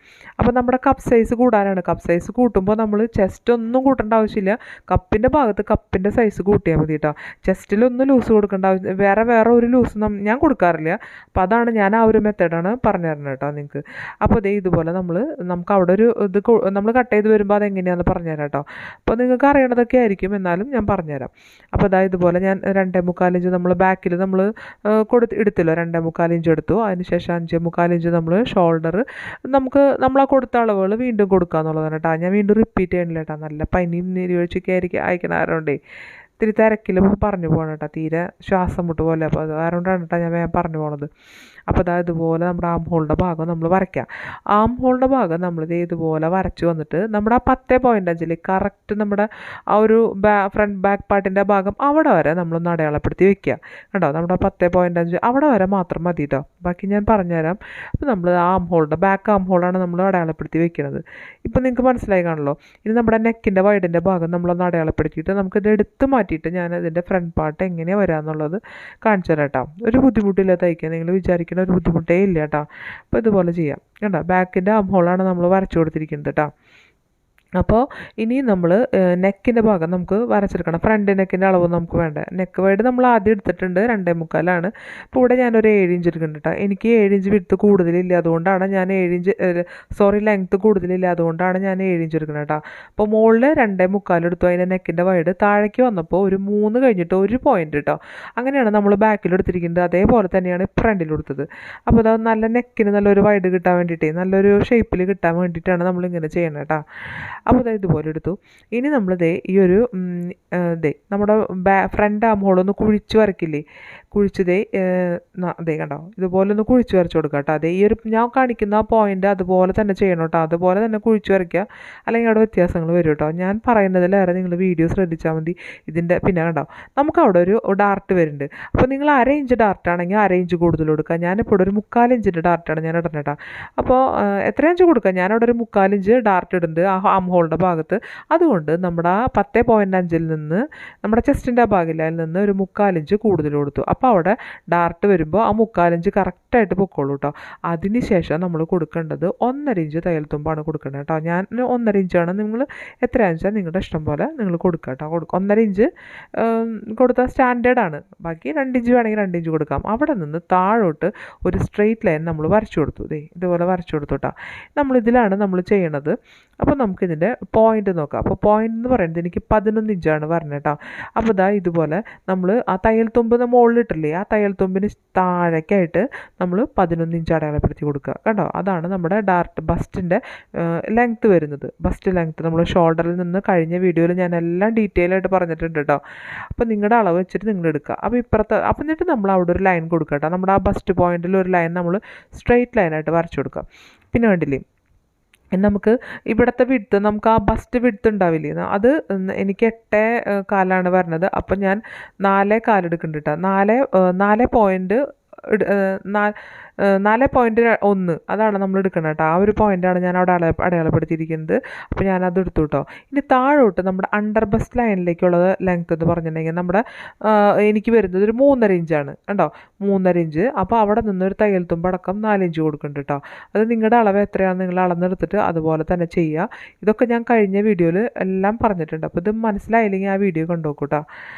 അപ്പോൾ നമ്മുടെ കപ്പ് സൈസ് കൂടാനാണ്. കപ്പ് സൈസ് കൂട്ടുമ്പോൾ നമ്മൾ ചെസ്റ്റ് ഒന്നും കൂട്ടേണ്ട ആവശ്യമില്ല. കപ്പിൻ്റെ ഭാഗത്ത് കപ്പിൻ്റെ സൈസ് കൂട്ടിയാൽ മതി കേട്ടോ. ചെസ്റ്റിലൊന്നും ലൂസ് കൊടുക്കേണ്ട ആവശ്യം, വേറെ ഒരു ലൂസ് ഞാൻ കൊടുക്കാറില്ല. അപ്പോൾ അതാണ് ഞാൻ ആ ഒരു മെത്തേഡാണ് പറഞ്ഞു തരുന്നത് കേട്ടോ നിങ്ങൾക്ക്. അപ്പോൾ ഇതുപോലെ നമുക്ക് അവിടെ ഒരു ഇത് നമ്മൾ കട്ട് ചെയ്ത് വരുമ്പോൾ അതെങ്ങനെയാണെന്ന് പറഞ്ഞുതരാം കേട്ടോ. അപ്പോൾ നിങ്ങൾക്ക് അറിയണതൊക്കെ ആയിരിക്കും, എന്നാലും ഞാൻ പറഞ്ഞുതരാം. അപ്പോൾ ഇതുപോലെ ഞാൻ 2.25 ഇഞ്ച് നമ്മൾ ബാക്കിൽ നമ്മൾ എടുത്തല്ലോ, 2.25 ഇഞ്ച് എടുത്തു. അതിനുശേഷം 5.25 ഇഞ്ച് നമ്മൾ ഷോൾഡർ നമ്മൾ ആ കൊടുത്ത അളവുകൾ വീണ്ടും കൊടുക്കുക എന്നുള്ളതാണ് കേട്ടോ. ഞാൻ വീണ്ടും റിപ്പീറ്റ് ചെയ്യണില്ല കേട്ടോ. നല്ല പനിയും നീരുവീഴ്ചയൊക്കെ ആയിരിക്കും അയക്കണാറുണ്ടേ. ഇത്തിരി തിരക്കിലും പറഞ്ഞു പോകണം കേട്ടോ, തീരെ ശ്വാസം മുട്ട് പോലെ. അപ്പോൾ അത് അതുകൊണ്ടാണ് കേട്ടോ ഞാൻ വേഗം പറഞ്ഞു പോണത്. അപ്പോൾ ഇതുപോലെ നമ്മുടെ ആം ഹോളിൻ്റെ ഭാഗം നമ്മൾ വരയ്ക്കാം. ആം ഹോളിൻ്റെ ഭാഗം നമ്മളിത് ഇതുപോലെ വരച്ച് വന്നിട്ട് നമ്മുടെ ആ 10.5 കറക്റ്റ് നമ്മുടെ ആ ഒരു ഫ്രണ്ട് ബാക്ക് പാർട്ടിൻ്റെ ഭാഗം അവിടെ വരെ നമ്മളൊന്ന് അടയാളപ്പെടുത്തി വെക്കുക കേട്ടോ. നമ്മുടെ 10.5 അവിടെ വരെ മാത്രം മതി കേട്ടോ. ബാക്കി ഞാൻ പറഞ്ഞുതരാം. അപ്പോൾ നമ്മൾ ആം ഹോളിൻ്റെ ബാക്ക് ആം ഹോളാണ് നമ്മൾ അടയാളപ്പെടുത്തി വെക്കുന്നത്. ഇപ്പോൾ നിങ്ങൾക്ക് മനസ്സിലായി കാണല്ലോ. ഇനി നമ്മുടെ നെക്കിൻ്റെ വൈഡിൻ്റെ ഭാഗം നമ്മളൊന്ന് അടയാളപ്പെടുത്തിയിട്ട് നമുക്കിത് എടുത്ത് മാറ്റിയിട്ട് ഞാൻ ഇതിൻ്റെ ഫ്രണ്ട് പാർട്ട് എങ്ങനെയാണ് വരാമെന്നുള്ളത് കാണിച്ചു തരാം കേട്ടോ. ഒരു ബുദ്ധിമുട്ടില്ല തയ്ക്കാൻ, നിങ്ങൾ വിചാരിക്കുന്ന ഒരു ബുദ്ധിമുട്ടേ ഇല്ല കേട്ടോ. അപ്പോൾ ഇതുപോലെ ചെയ്യാം കേട്ടോ. ബാക്കിൻ്റെ ആം ഹോളാണ് നമ്മൾ വരച്ചു കൊടുത്തിരിക്കുന്നത് കേട്ടോ. അപ്പോൾ ഇനി നമ്മൾ നെക്കിൻ്റെ ഭാഗം നമുക്ക് വരച്ചെടുക്കണം. ഫ്രണ്ട് നെക്കിൻ്റെ അളവ് നമുക്ക് വേണ്ട. നെക്ക് വൈഡ് നമ്മൾ ആദ്യം എടുത്തിട്ടുണ്ട് 2.25. അപ്പോൾ ഇവിടെ ഞാനൊരു 7 ഇഞ്ച് എടുക്കുന്നുണ്ട് കേട്ടോ. എനിക്ക് 7 ഇഞ്ച് വിഡ്ത്ത് കൂടുതലില്ല, അതുകൊണ്ടാണ് ഞാൻ 7 ഇഞ്ച് ലെങ്ത്ത് കൂടുതലില്ല, അതുകൊണ്ടാണ് ഞാൻ 7 ഇഞ്ച് എടുക്കുന്നത് കേട്ടോ. അപ്പോൾ മുകളിൽ 2.25 എടുത്തു അതിൻ്റെ നെക്കിൻ്റെ വൈഡ്. താഴേക്ക് വന്നപ്പോൾ ഒരു 3 കഴിഞ്ഞിട്ട് 1 പോയിൻ്റ് കേട്ടോ. അങ്ങനെയാണ് നമ്മൾ ബാക്കിൽ എടുത്തിരിക്കുന്നത്. അതേപോലെ തന്നെയാണ് ഫ്രണ്ടിൽ എടുത്തത്. അപ്പോൾ അത് നല്ല നെക്കിന് നല്ലൊരു വൈഡ് കിട്ടാൻ വേണ്ടിയിട്ടേ, നല്ലൊരു ഷേപ്പിൽ കിട്ടാൻ വേണ്ടിയിട്ടാണ് നമ്മളിങ്ങനെ ചെയ്യണം കേട്ടോ. അപ്പോൾ ഇതുപോലെ എടുത്തു. ഇനി നമ്മളിതേ ഈ ഒരു നമ്മുടെ ഫ്രണ്ട് ആം ഹോളൊന്ന് കുഴിച്ച് വരയ്ക്കില്ലേ, കുഴിച്ചതേ കണ്ടോ, ഇതുപോലെ ഒന്ന് കുഴിച്ച് വരച്ച് കൊടുക്കുക കേട്ടോ. ഈ ഒരു ഞാൻ കാണിക്കുന്ന ആ പോയിൻ്റ് അതുപോലെ തന്നെ ചെയ്യണം കേട്ടോ. അതുപോലെ തന്നെ കുഴിച്ച് വരയ്ക്കുക, അല്ലെങ്കിൽ അവിടെ വ്യത്യാസങ്ങൾ വരും കേട്ടോ. ഞാൻ പറയുന്നതിലേറെ നിങ്ങൾ വീഡിയോ ശ്രദ്ധിച്ചാൽ മതി. ഇതിൻ്റെ പിന്നെ കണ്ടോ നമുക്ക് അവിടെ ഒരു ഡാർട്ട് വരുന്നുണ്ട്. അപ്പോൾ നിങ്ങൾ 1/2 ഇഞ്ച് ഡാർട്ടാണെങ്കിൽ 1/2 ഇഞ്ച് കൂടുതൽ കൊടുക്കുക. ഞാനിപ്പോൾ ഒരു 3/4 ഇഞ്ചിൻ്റെ ഡാർട്ടാണ് ഞാൻ ഇടുന്നത് കേട്ടോ. അപ്പോൾ എത്ര ഇഞ്ച് കൊടുക്കുക, ഞാനവിടെ ഒരു 3/4 ഇഞ്ച് ഡാർട്ട് ഇടുന്നുണ്ട് ആ ആം ഹോളിൻ്റെ ഭാഗത്ത്. അതുകൊണ്ട് നമ്മുടെ ആ 10.5 നിന്ന് നമ്മുടെ ചെസ്റ്റിൻ്റെ ഭാഗമില്ല, അതിൽ നിന്ന് ഒരു 3/4 ഇഞ്ച് കൂടുതൽ കൊടുത്തു. അപ്പോൾ അവിടെ ഡാർട്ട് വരുമ്പോൾ ആ 3/4 ഇഞ്ച് കറക്റ്റായിട്ട് പൊക്കോളൂ കേട്ടോ. അതിന് ശേഷം നമ്മൾ കൊടുക്കേണ്ടത് 1.5 ഇഞ്ച് തയ്യൽ തുമ്പാണ് കൊടുക്കേണ്ടത് കേട്ടോ. ഞാൻ 1.5 ഇഞ്ചാണ്, നിങ്ങൾ എത്രയാണെന്ന് വെച്ചാൽ നിങ്ങളുടെ ഇഷ്ടം പോലെ നിങ്ങൾ കൊടുക്കുക കേട്ടോ. 1.5 ഇഞ്ച് കൊടുത്താൽ സ്റ്റാൻഡേർഡാണ്. ബാക്കി 2 ഇഞ്ച് വേണമെങ്കിൽ 2 ഇഞ്ച് കൊടുക്കാം. അവിടെ നിന്ന് താഴോട്ട് ഒരു സ്ട്രെയിറ്റ് ലൈൻ നമ്മൾ വരച്ചു കൊടുത്തു. ഇതുപോലെ വരച്ചു കൊടുത്തു കേട്ടോ. നമ്മളിതിലാണ് നമ്മൾ ചെയ്യണത്. അപ്പോൾ നമുക്കിതിൻ്റെ പോയിൻ്റ് നോക്കാം. അപ്പോൾ പോയിൻ്റ് എന്ന് പറയുന്നത് എനിക്ക് 11 ഇഞ്ചാണ് പറഞ്ഞത് കേട്ടോ. അപ്പോൾ ഇതുപോലെ നമ്മൾ ആ തയ്യൽ തുമ്പ് മുകളിലിട്ടില്ല, ഇട്ടില്ലേ ആ തയ്യൽ തുമ്പിന് താഴേക്കായിട്ട് നമ്മൾ 11 ഇഞ്ച് അടയാളപ്പെടുത്തി കൊടുക്കുക. കണ്ടോ, അതാണ് നമ്മുടെ ബസ്റ്റിൻ്റെ ലെങ്ത്ത് വരുന്നത്. ബസ്റ്റ് ലെങ്ത്ത് നമ്മൾ ഷോൾഡറിൽ നിന്ന് കഴിഞ്ഞ വീഡിയോയിൽ ഞാൻ എല്ലാം ഡീറ്റെയിൽ ആയിട്ട് പറഞ്ഞിട്ടുണ്ട് കേട്ടോ. അപ്പോൾ നിങ്ങളുടെ അളവ് വെച്ചിട്ട് നിങ്ങൾ എടുക്കുക. അപ്പോൾ അപ്പം എന്നിട്ട് നമ്മൾ അവിടെ ഒരു ലൈൻ കൊടുക്കുക കേട്ടോ. നമ്മുടെ ആ ബസ്റ്റ് പോയിന്റിൽ ഒരു ലൈൻ നമ്മൾ സ്ട്രെയിറ്റ് ലൈനായിട്ട് വരച്ചു കൊടുക്കുക. പിന്നെ വേണ്ടില്ലേ നമുക്ക് ഇവിടുത്തെ വിഡ്ത്ത്, നമുക്ക് ആ ബസ്റ്റ് വിഡ്ത്ത് ഉണ്ടാവില്ലേ, അത് എനിക്ക് 8.4 വരുന്നത്. അപ്പം ഞാൻ 4.4 എടുക്കുന്നുണ്ട് കേട്ടോ. 4.1 അതാണ് നമ്മൾ എടുക്കണം കേട്ടോ. ആ ഒരു പോയിൻ്റാണ് ഞാൻ അവിടെ അടയാളപ്പെടുത്തിയിരിക്കുന്നത്. അപ്പോൾ ഞാനത് എടുത്തു കേട്ടോ. ഇനി താഴോട്ട് നമ്മുടെ അണ്ടർ ബസ്റ്റ് ലൈനിലേക്കുള്ളത് ലെങ്ത്ത് എന്ന് പറഞ്ഞിട്ടുണ്ടെങ്കിൽ നമ്മുടെ എനിക്ക് വരുന്നത് ഒരു 3.5 ഇഞ്ചാണ് കേട്ടോ. 3.5 ഇഞ്ച്. അപ്പോൾ അവിടെ നിന്നൊരു തയ്യൽ തുമ്പടക്കം 4 ഇഞ്ച് കൊടുക്കുന്നുണ്ട് കേട്ടോ. അത് നിങ്ങളുടെ അളവ് എത്രയാണ് നിങ്ങൾ അളന്നെടുത്തിട്ട് അതുപോലെ തന്നെ ചെയ്യുക. ഇതൊക്കെ ഞാൻ കഴിഞ്ഞ വീഡിയോയിൽ എല്ലാം പറഞ്ഞിട്ടുണ്ട്. അപ്പോൾ ഇത് മനസ്സിലായില്ലെങ്കിൽ ആ വീഡിയോ കണ്ടുനോക്കൂ കേട്ടോ.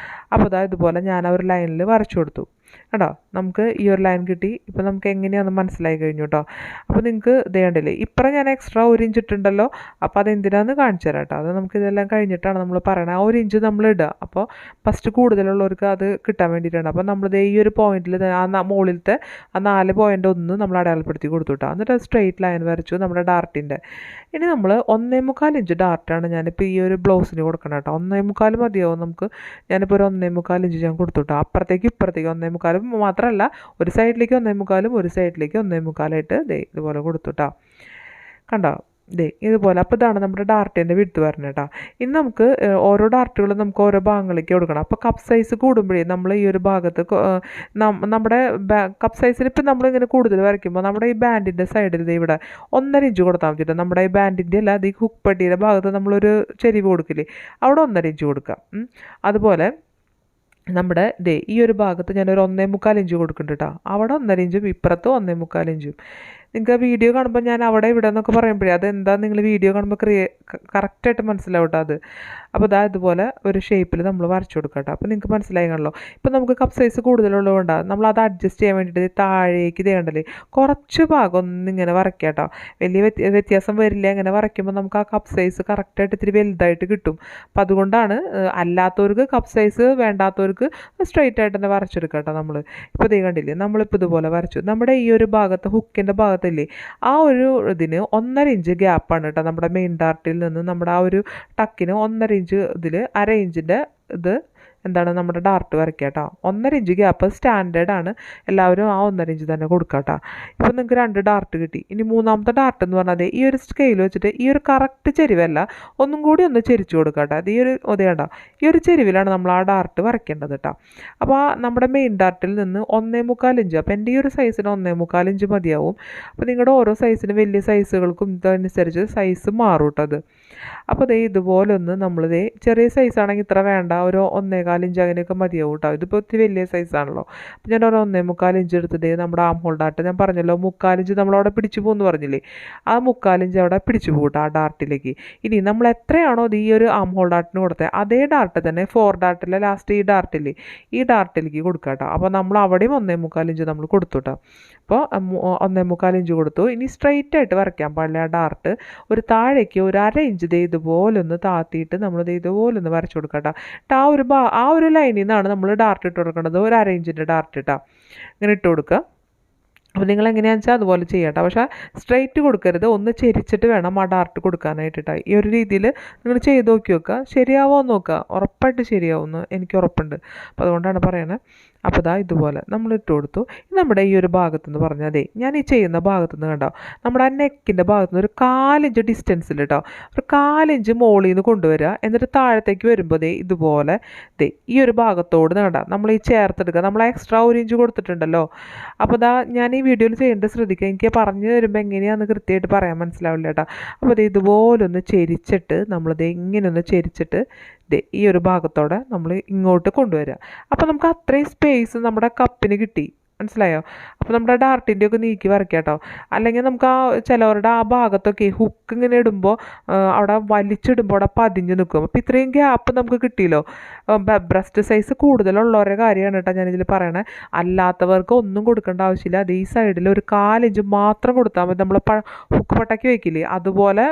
അപ്പോൾ ഇതുപോലെ ഞാൻ ആ ഒരു ലൈനിൽ വരച്ചു കൊടുത്തു കേട്ടോ. നമുക്ക് ഈ ഒരു ലൈൻ കിട്ടി. ഇപ്പോൾ നമുക്ക് എങ്ങനെയാണെന്ന് മനസ്സിലായി കഴിഞ്ഞു കേട്ടോ. അപ്പോൾ നിങ്ങൾക്ക് ഇതേണ്ടല്ലേ ഇപ്പുറം ഞാൻ എക്സ്ട്രാ 1 ഇഞ്ച് ഇട്ടുണ്ടല്ലോ. അപ്പോൾ അതെന്തിനാന്ന് കാണിച്ചു തരാം കേട്ടോ. അത് നമുക്ക് ഇതെല്ലാം കഴിഞ്ഞിട്ടാണ് നമ്മൾ പറയണത്. ആ 1 ഇഞ്ച് നമ്മൾ ഇടുക. അപ്പോൾ ഫസ്റ്റ് കൂടുതലുള്ളവർക്ക് അത് കിട്ടാൻ വേണ്ടിയിട്ടാണ്. അപ്പോൾ നമ്മളിത് ഈ ഒരു പോയിന്റിൽ ആ മുകളിലത്തെ ആ 4.1 നമ്മൾ അടയാളപ്പെടുത്തി കൊടുത്തു കേട്ടോ. എന്നിട്ട് സ്ട്രെയിറ്റ് ലൈൻ വരച്ചു നമ്മുടെ ഡാർട്ടിൻ്റെ. ഇനി നമ്മൾ 1.25 ഇഞ്ച് ഡാർട്ടാണ് ഞാനിപ്പോൾ ഈ ഒരു ബ്ലൗസിന് കൊടുക്കണം കേട്ടോ. 1.25 മതിയാവും നമുക്ക്. ഞാനിപ്പോൾ ഒരു 1.25 ഇഞ്ച് ഞാൻ കൊടുത്തു കേട്ടോ. അപ്പുറത്തേക്ക് ഇപ്പുറത്തേക്ക് 1.25 മാത്രമല്ല, ഒരു സൈഡിലേക്ക് 1.25 ഒരു സൈഡിലേക്ക് 1.25 ഇതുപോലെ കൊടുത്തു കേട്ടോ. കണ്ടോ ഇതുപോലെ. അപ്പോൾ ഇതാണ് നമ്മുടെ ഡാർട്ടിൻ്റെ വിഡ്ത്ത് വരുന്നത് കേട്ടോ. ഇനി നമുക്ക് ഓരോ ഡാർട്ടുകളും നമുക്ക് ഓരോ ഭാഗങ്ങളിലേക്ക് കൊടുക്കണം. അപ്പോൾ കപ്പ് സൈസ് കൂടുമ്പോഴേ നമ്മൾ ഈ ഒരു ഭാഗത്ത് നമ്മുടെ കപ്പ് സൈസിന് ഇപ്പം നമ്മളിങ്ങനെ കൂടുതൽ വരയ്ക്കുമ്പോൾ നമ്മുടെ ഈ ബാൻഡിൻ്റെ സൈഡിൽ ഇവിടെ 1.5 ഇഞ്ച് കൊടുത്താൽ മതി കേട്ടോ. നമ്മുടെ ഈ ബാൻഡിൻ്റെ അല്ല, അത് ഈ ഹുക്ക് പട്ടിയുടെ ഭാഗത്ത് നമ്മളൊരു ചെരിവ് കൊടുക്കില്ലേ, അവിടെ 1.5 ഇഞ്ച് കൊടുക്കാം. അതുപോലെ നമ്മുടെ ഈ ഒരു ഭാഗത്ത് ഞാനൊരു 1.25 ഇഞ്ച് കൊടുക്കുന്നുണ്ട് കേട്ടോ. അവിടെ 1.5 ഇഞ്ചും ഇപ്പുറത്ത് 1.25 ഇഞ്ചും. നിങ്ങൾക്ക് ആ വീഡിയോ കാണുമ്പോൾ ഞാൻ അവിടെ ഇവിടെ എന്നൊക്കെ പറയുമ്പോഴേ അതെന്താ നിങ്ങൾ വീഡിയോ കാണുമ്പോൾ കറക്റ്റായിട്ട് മനസ്സിലാവും കേട്ടോ അത്. അപ്പോൾ ഇതുപോലെ ഒരു ഷേപ്പിൽ നമ്മൾ വരച്ചു കൊടുക്കാം കേട്ടോ. അപ്പോൾ നിങ്ങൾക്ക് മനസ്സിലായി കാണല്ലോ. ഇപ്പോൾ നമുക്ക് കപ്പ് സൈസ് കൂടുതലുള്ളതുകൊണ്ടാണ് നമ്മളത് അഡ്ജസ്റ്റ് ചെയ്യാൻ വേണ്ടിയിട്ട് താഴേക്ക് കണ്ടല്ലേ കുറച്ച് ഭാഗം ഒന്നിങ്ങനെ വരയ്ക്കാം കേട്ടോ. വലിയ വ്യത്യാസം വരില്ല. അങ്ങനെ വരയ്ക്കുമ്പോൾ നമുക്ക് ആ കപ്പ് സൈസ് കറക്റ്റായിട്ട് ഇത്തിരി വലുതായിട്ട് കിട്ടും. അപ്പോൾ അതുകൊണ്ടാണ് അല്ലാത്തവർക്ക് കപ്പ് സൈസ് വേണ്ടാത്തവർക്ക് സ്ട്രെയിറ്റ് ആയിട്ട് തന്നെ വരച്ചെടുക്കാം കേട്ടോ. നമ്മൾ ഇപ്പോൾ കണ്ടില്ലേ നമ്മളിപ്പോൾ ഇതുപോലെ വരച്ചു. നമ്മുടെ ഈ ഒരു ഭാഗത്ത് ഹുക്കിൻ്റെ ഭാഗത്തില്ലേ ആ ഒരു ഇതിന് 1.5 ഇഞ്ച് ഗ്യാപ്പാണ് കേട്ടോ. നമ്മുടെ മെയിൻ ഡാർട്ടിൽ നിന്ന് നമ്മുടെ ആ ഒരു ടക്കിന് 1.5 ഇഞ്ച് ഇതിൽ 1/2 ഇഞ്ചിൻ്റെ ഇത് എന്താണ് നമ്മുടെ ഡാർട്ട് വരയ്ക്കുക കേട്ടോ. 1.5 ഇഞ്ച് ഗ്യാപ്പ് സ്റ്റാൻഡേർഡാണ്. എല്ലാവരും ആ 1.5 ഇഞ്ച് തന്നെ കൊടുക്കുക കേട്ടോ. ഇപ്പോൾ നിങ്ങൾക്ക് 2 ഡാർട്ട് കിട്ടി. ഇനി മൂന്നാമത്തെ ഡാർട്ട് എന്ന് പറഞ്ഞാൽ ഈ ഒരു സ്കെയിൽ വെച്ചിട്ട് ഈ ഒരു കറക്റ്റ് ചെരിവല്ല, ഒന്നും കൂടി ഒന്ന് ചെരിച്ചു കൊടുക്കുക കേട്ടോ. അത് ഈ ഒരു കണ്ടോ ഈ ഒരു ചെരിവിലാണ് നമ്മൾ ആ ഡാർട്ട് വരയ്ക്കേണ്ടത് കേട്ടോ. അപ്പോൾ നമ്മുടെ മെയിൻ ഡാർട്ടിൽ നിന്ന് 1.25 ഇഞ്ച്. അപ്പോൾ എൻ്റെ ഈ ഒരു സൈസിന് 1.25 ഇഞ്ച് മതിയാവും. അപ്പോൾ നിങ്ങളുടെ ഓരോ സൈസിന് വലിയ സൈസുകൾക്കും ഇതനുസരിച്ച് സൈസ് മാറും കേട്ടോ അത്. അപ്പോൾ ഇതുപോലെ ഒന്ന് നമ്മളിത് ചെറിയ സൈസാണെങ്കിൽ ഇത്ര വേണ്ട, ഒരു 1.25 ഇഞ്ച് അങ്ങനെയൊക്കെ മതിയാവും കേട്ടോ. ഇതിപ്പോൾ ഒത്തിരി വലിയ സൈസാണല്ലോ. അപ്പോൾ ഞാൻ ഒരു 1.25 ഇഞ്ച് എടുത്തിട്ട് നമ്മുടെ ആം ഹോൾ ഡാർട്ട് ഞാൻ പറഞ്ഞല്ലോ 3/4 ഇഞ്ച് നമ്മളവിടെ പിടിച്ചു പോകുമെന്ന് പറഞ്ഞില്ലേ, ആ 3/4 ഇഞ്ച് അവിടെ പിടിച്ചു പോകും കേട്ടോ ആ ഡാർട്ടിലേക്ക്. ഇനി നമ്മൾ എത്രയാണോ ഈ ഒരു ആം ഹോൾ ഡാർട്ടിന് കൊടുത്തത് അതേ ഡാർട്ട് തന്നെ 4 ഡാർട്ടിലെ ലാസ്റ്റ് ഈ ഡാർട്ടില്ലേ ഈ ഡാർട്ടിലേക്ക് കൊടുക്കുക കേട്ടോ. അപ്പോൾ നമ്മൾ അവിടെയും 1.25 ഇഞ്ച് നമ്മൾ കൊടുത്തു കേട്ടോ. അപ്പോൾ 1.25 ഇഞ്ച് കൊടുത്തു. ഇനി സ്ട്രെയിറ്റ് ആയിട്ട് വരയ്ക്കാൻ പാടില്ല ആ ഡാർട്ട്. ഒരു താഴേക്ക് ഒരു 1/2 ഇഞ്ച് ഇതുപോലെ ഒന്ന് താത്തിയിട്ട് നമ്മൾ ഇതുപോലെ ഒന്ന് വരച്ചു കൊടുക്കാം കേട്ടോ. ആ ഒരു ലൈനിൽ നിന്നാണ് നമ്മൾ ഡാർട്ട് ഇട്ട് കൊടുക്കേണ്ടത്. ഒരു 1/2 ഇഞ്ചിൻ്റെ ഡാർട്ട് ഇട്ടാൽ ഇങ്ങനെ ഇട്ട് കൊടുക്കുക. അപ്പോൾ നിങ്ങൾ എങ്ങനെയാണെന്ന് വെച്ചാൽ അതുപോലെ ചെയ്യാം കേട്ടോ. പക്ഷേ സ്ട്രെയിറ്റ് കൊടുക്കരുത്, ഒന്ന് ചെരിച്ചിട്ട് വേണം ആ ഡാർട്ട് കൊടുക്കാനായിട്ടാ. ഈ ഒരു രീതിയിൽ നിങ്ങൾ ചെയ്ത് നോക്കി നോക്കുക. ശരിയാവുമോ നോക്കുക, ഉറപ്പായിട്ട് ശരിയാവുമെന്ന് എനിക്ക് ഉറപ്പുണ്ട്. അപ്പോൾ അതുകൊണ്ടാണ് പറയണത്. അപ്പോൾ ഇതുപോലെ നമ്മൾ ഇട്ട് കൊടുത്തു. നമ്മുടെ ഈ ഒരു ഭാഗത്തുനിന്ന് പറഞ്ഞാൽ ഞാൻ ഈ ചെയ്യുന്ന ഭാഗത്തുനിന്ന് കണ്ടോ നമ്മുടെ ആ നെക്കിൻ്റെ ഭാഗത്തുനിന്ന് ഒരു 4 ഇഞ്ച് ഡിസ്റ്റൻസിൽ കേട്ടോ ഒരു 4 ഇഞ്ച് മുകളിൽ നിന്ന് കൊണ്ടുവരിക. എന്നിട്ട് താഴത്തേക്ക് വരുമ്പോൾ ഇതുപോലെ ഈ ഒരു ഭാഗത്തോട് കണ്ട നമ്മൾ ഈ ചേർത്തെടുക്കുക. നമ്മൾ എക്സ്ട്രാ 1 ഇഞ്ച് കൊടുത്തിട്ടുണ്ടല്ലോ. അപ്പോൾ ഞാൻ ഈ വീഡിയോയിൽ ചെയ്യേണ്ടത് ശ്രദ്ധിക്കുക. എനിക്ക് പറഞ്ഞു തരുമ്പോൾ എങ്ങനെയാണെന്ന് കൃത്യമായിട്ട് പറയാൻ മനസ്സിലാവില്ല കേട്ടോ. അപ്പോൾ ഇതുപോലെ ഒന്ന് ചെരിച്ചിട്ട് നമ്മളിത് ഇങ്ങനെ ഒന്ന് ചെരിച്ചിട്ട് ഈ ഒരു ഭാഗത്തോടെ നമ്മൾ ഇങ്ങോട്ട് കൊണ്ടുവരിക. അപ്പോൾ നമുക്ക് അത്രയും സ്പേസ് നമ്മുടെ കപ്പിന് കിട്ടി. മനസ്സിലായോ? അപ്പോൾ നമ്മുടെ ഡാർട്ടിൻ്റെ ഒക്കെ നീക്കി വരയ്ക്കാം കേട്ടോ. അല്ലെങ്കിൽ നമുക്ക് ചിലവരുടെ ഭാഗത്തൊക്കെ ഹുക്ക് ഇങ്ങനെ ഇടുമ്പോൾ അവിടെ വലിച്ചിടുമ്പോൾ അവിടെ പതിഞ്ഞ് നിൽക്കും. അപ്പോൾ ഇത്രയും ഗ്യാപ്പ് നമുക്ക് കിട്ടിയല്ലോ. ബ്രസ്റ്റ് സൈസ് കൂടുതലുള്ളവരുടെ കാര്യമാണ് കേട്ടോ ഞാനിതിൽ പറയണേ. അല്ലാത്തവർക്ക് ഒന്നും കൊടുക്കേണ്ട ആവശ്യമില്ല. അത് ഈ സൈഡിൽ ഒരു 4 ഇഞ്ച് മാത്രം കൊടുത്താൽ മതി. നമ്മൾ ഹുക്ക് പട്ടാക്കി വയ്ക്കില്ലേ, അതുപോലെ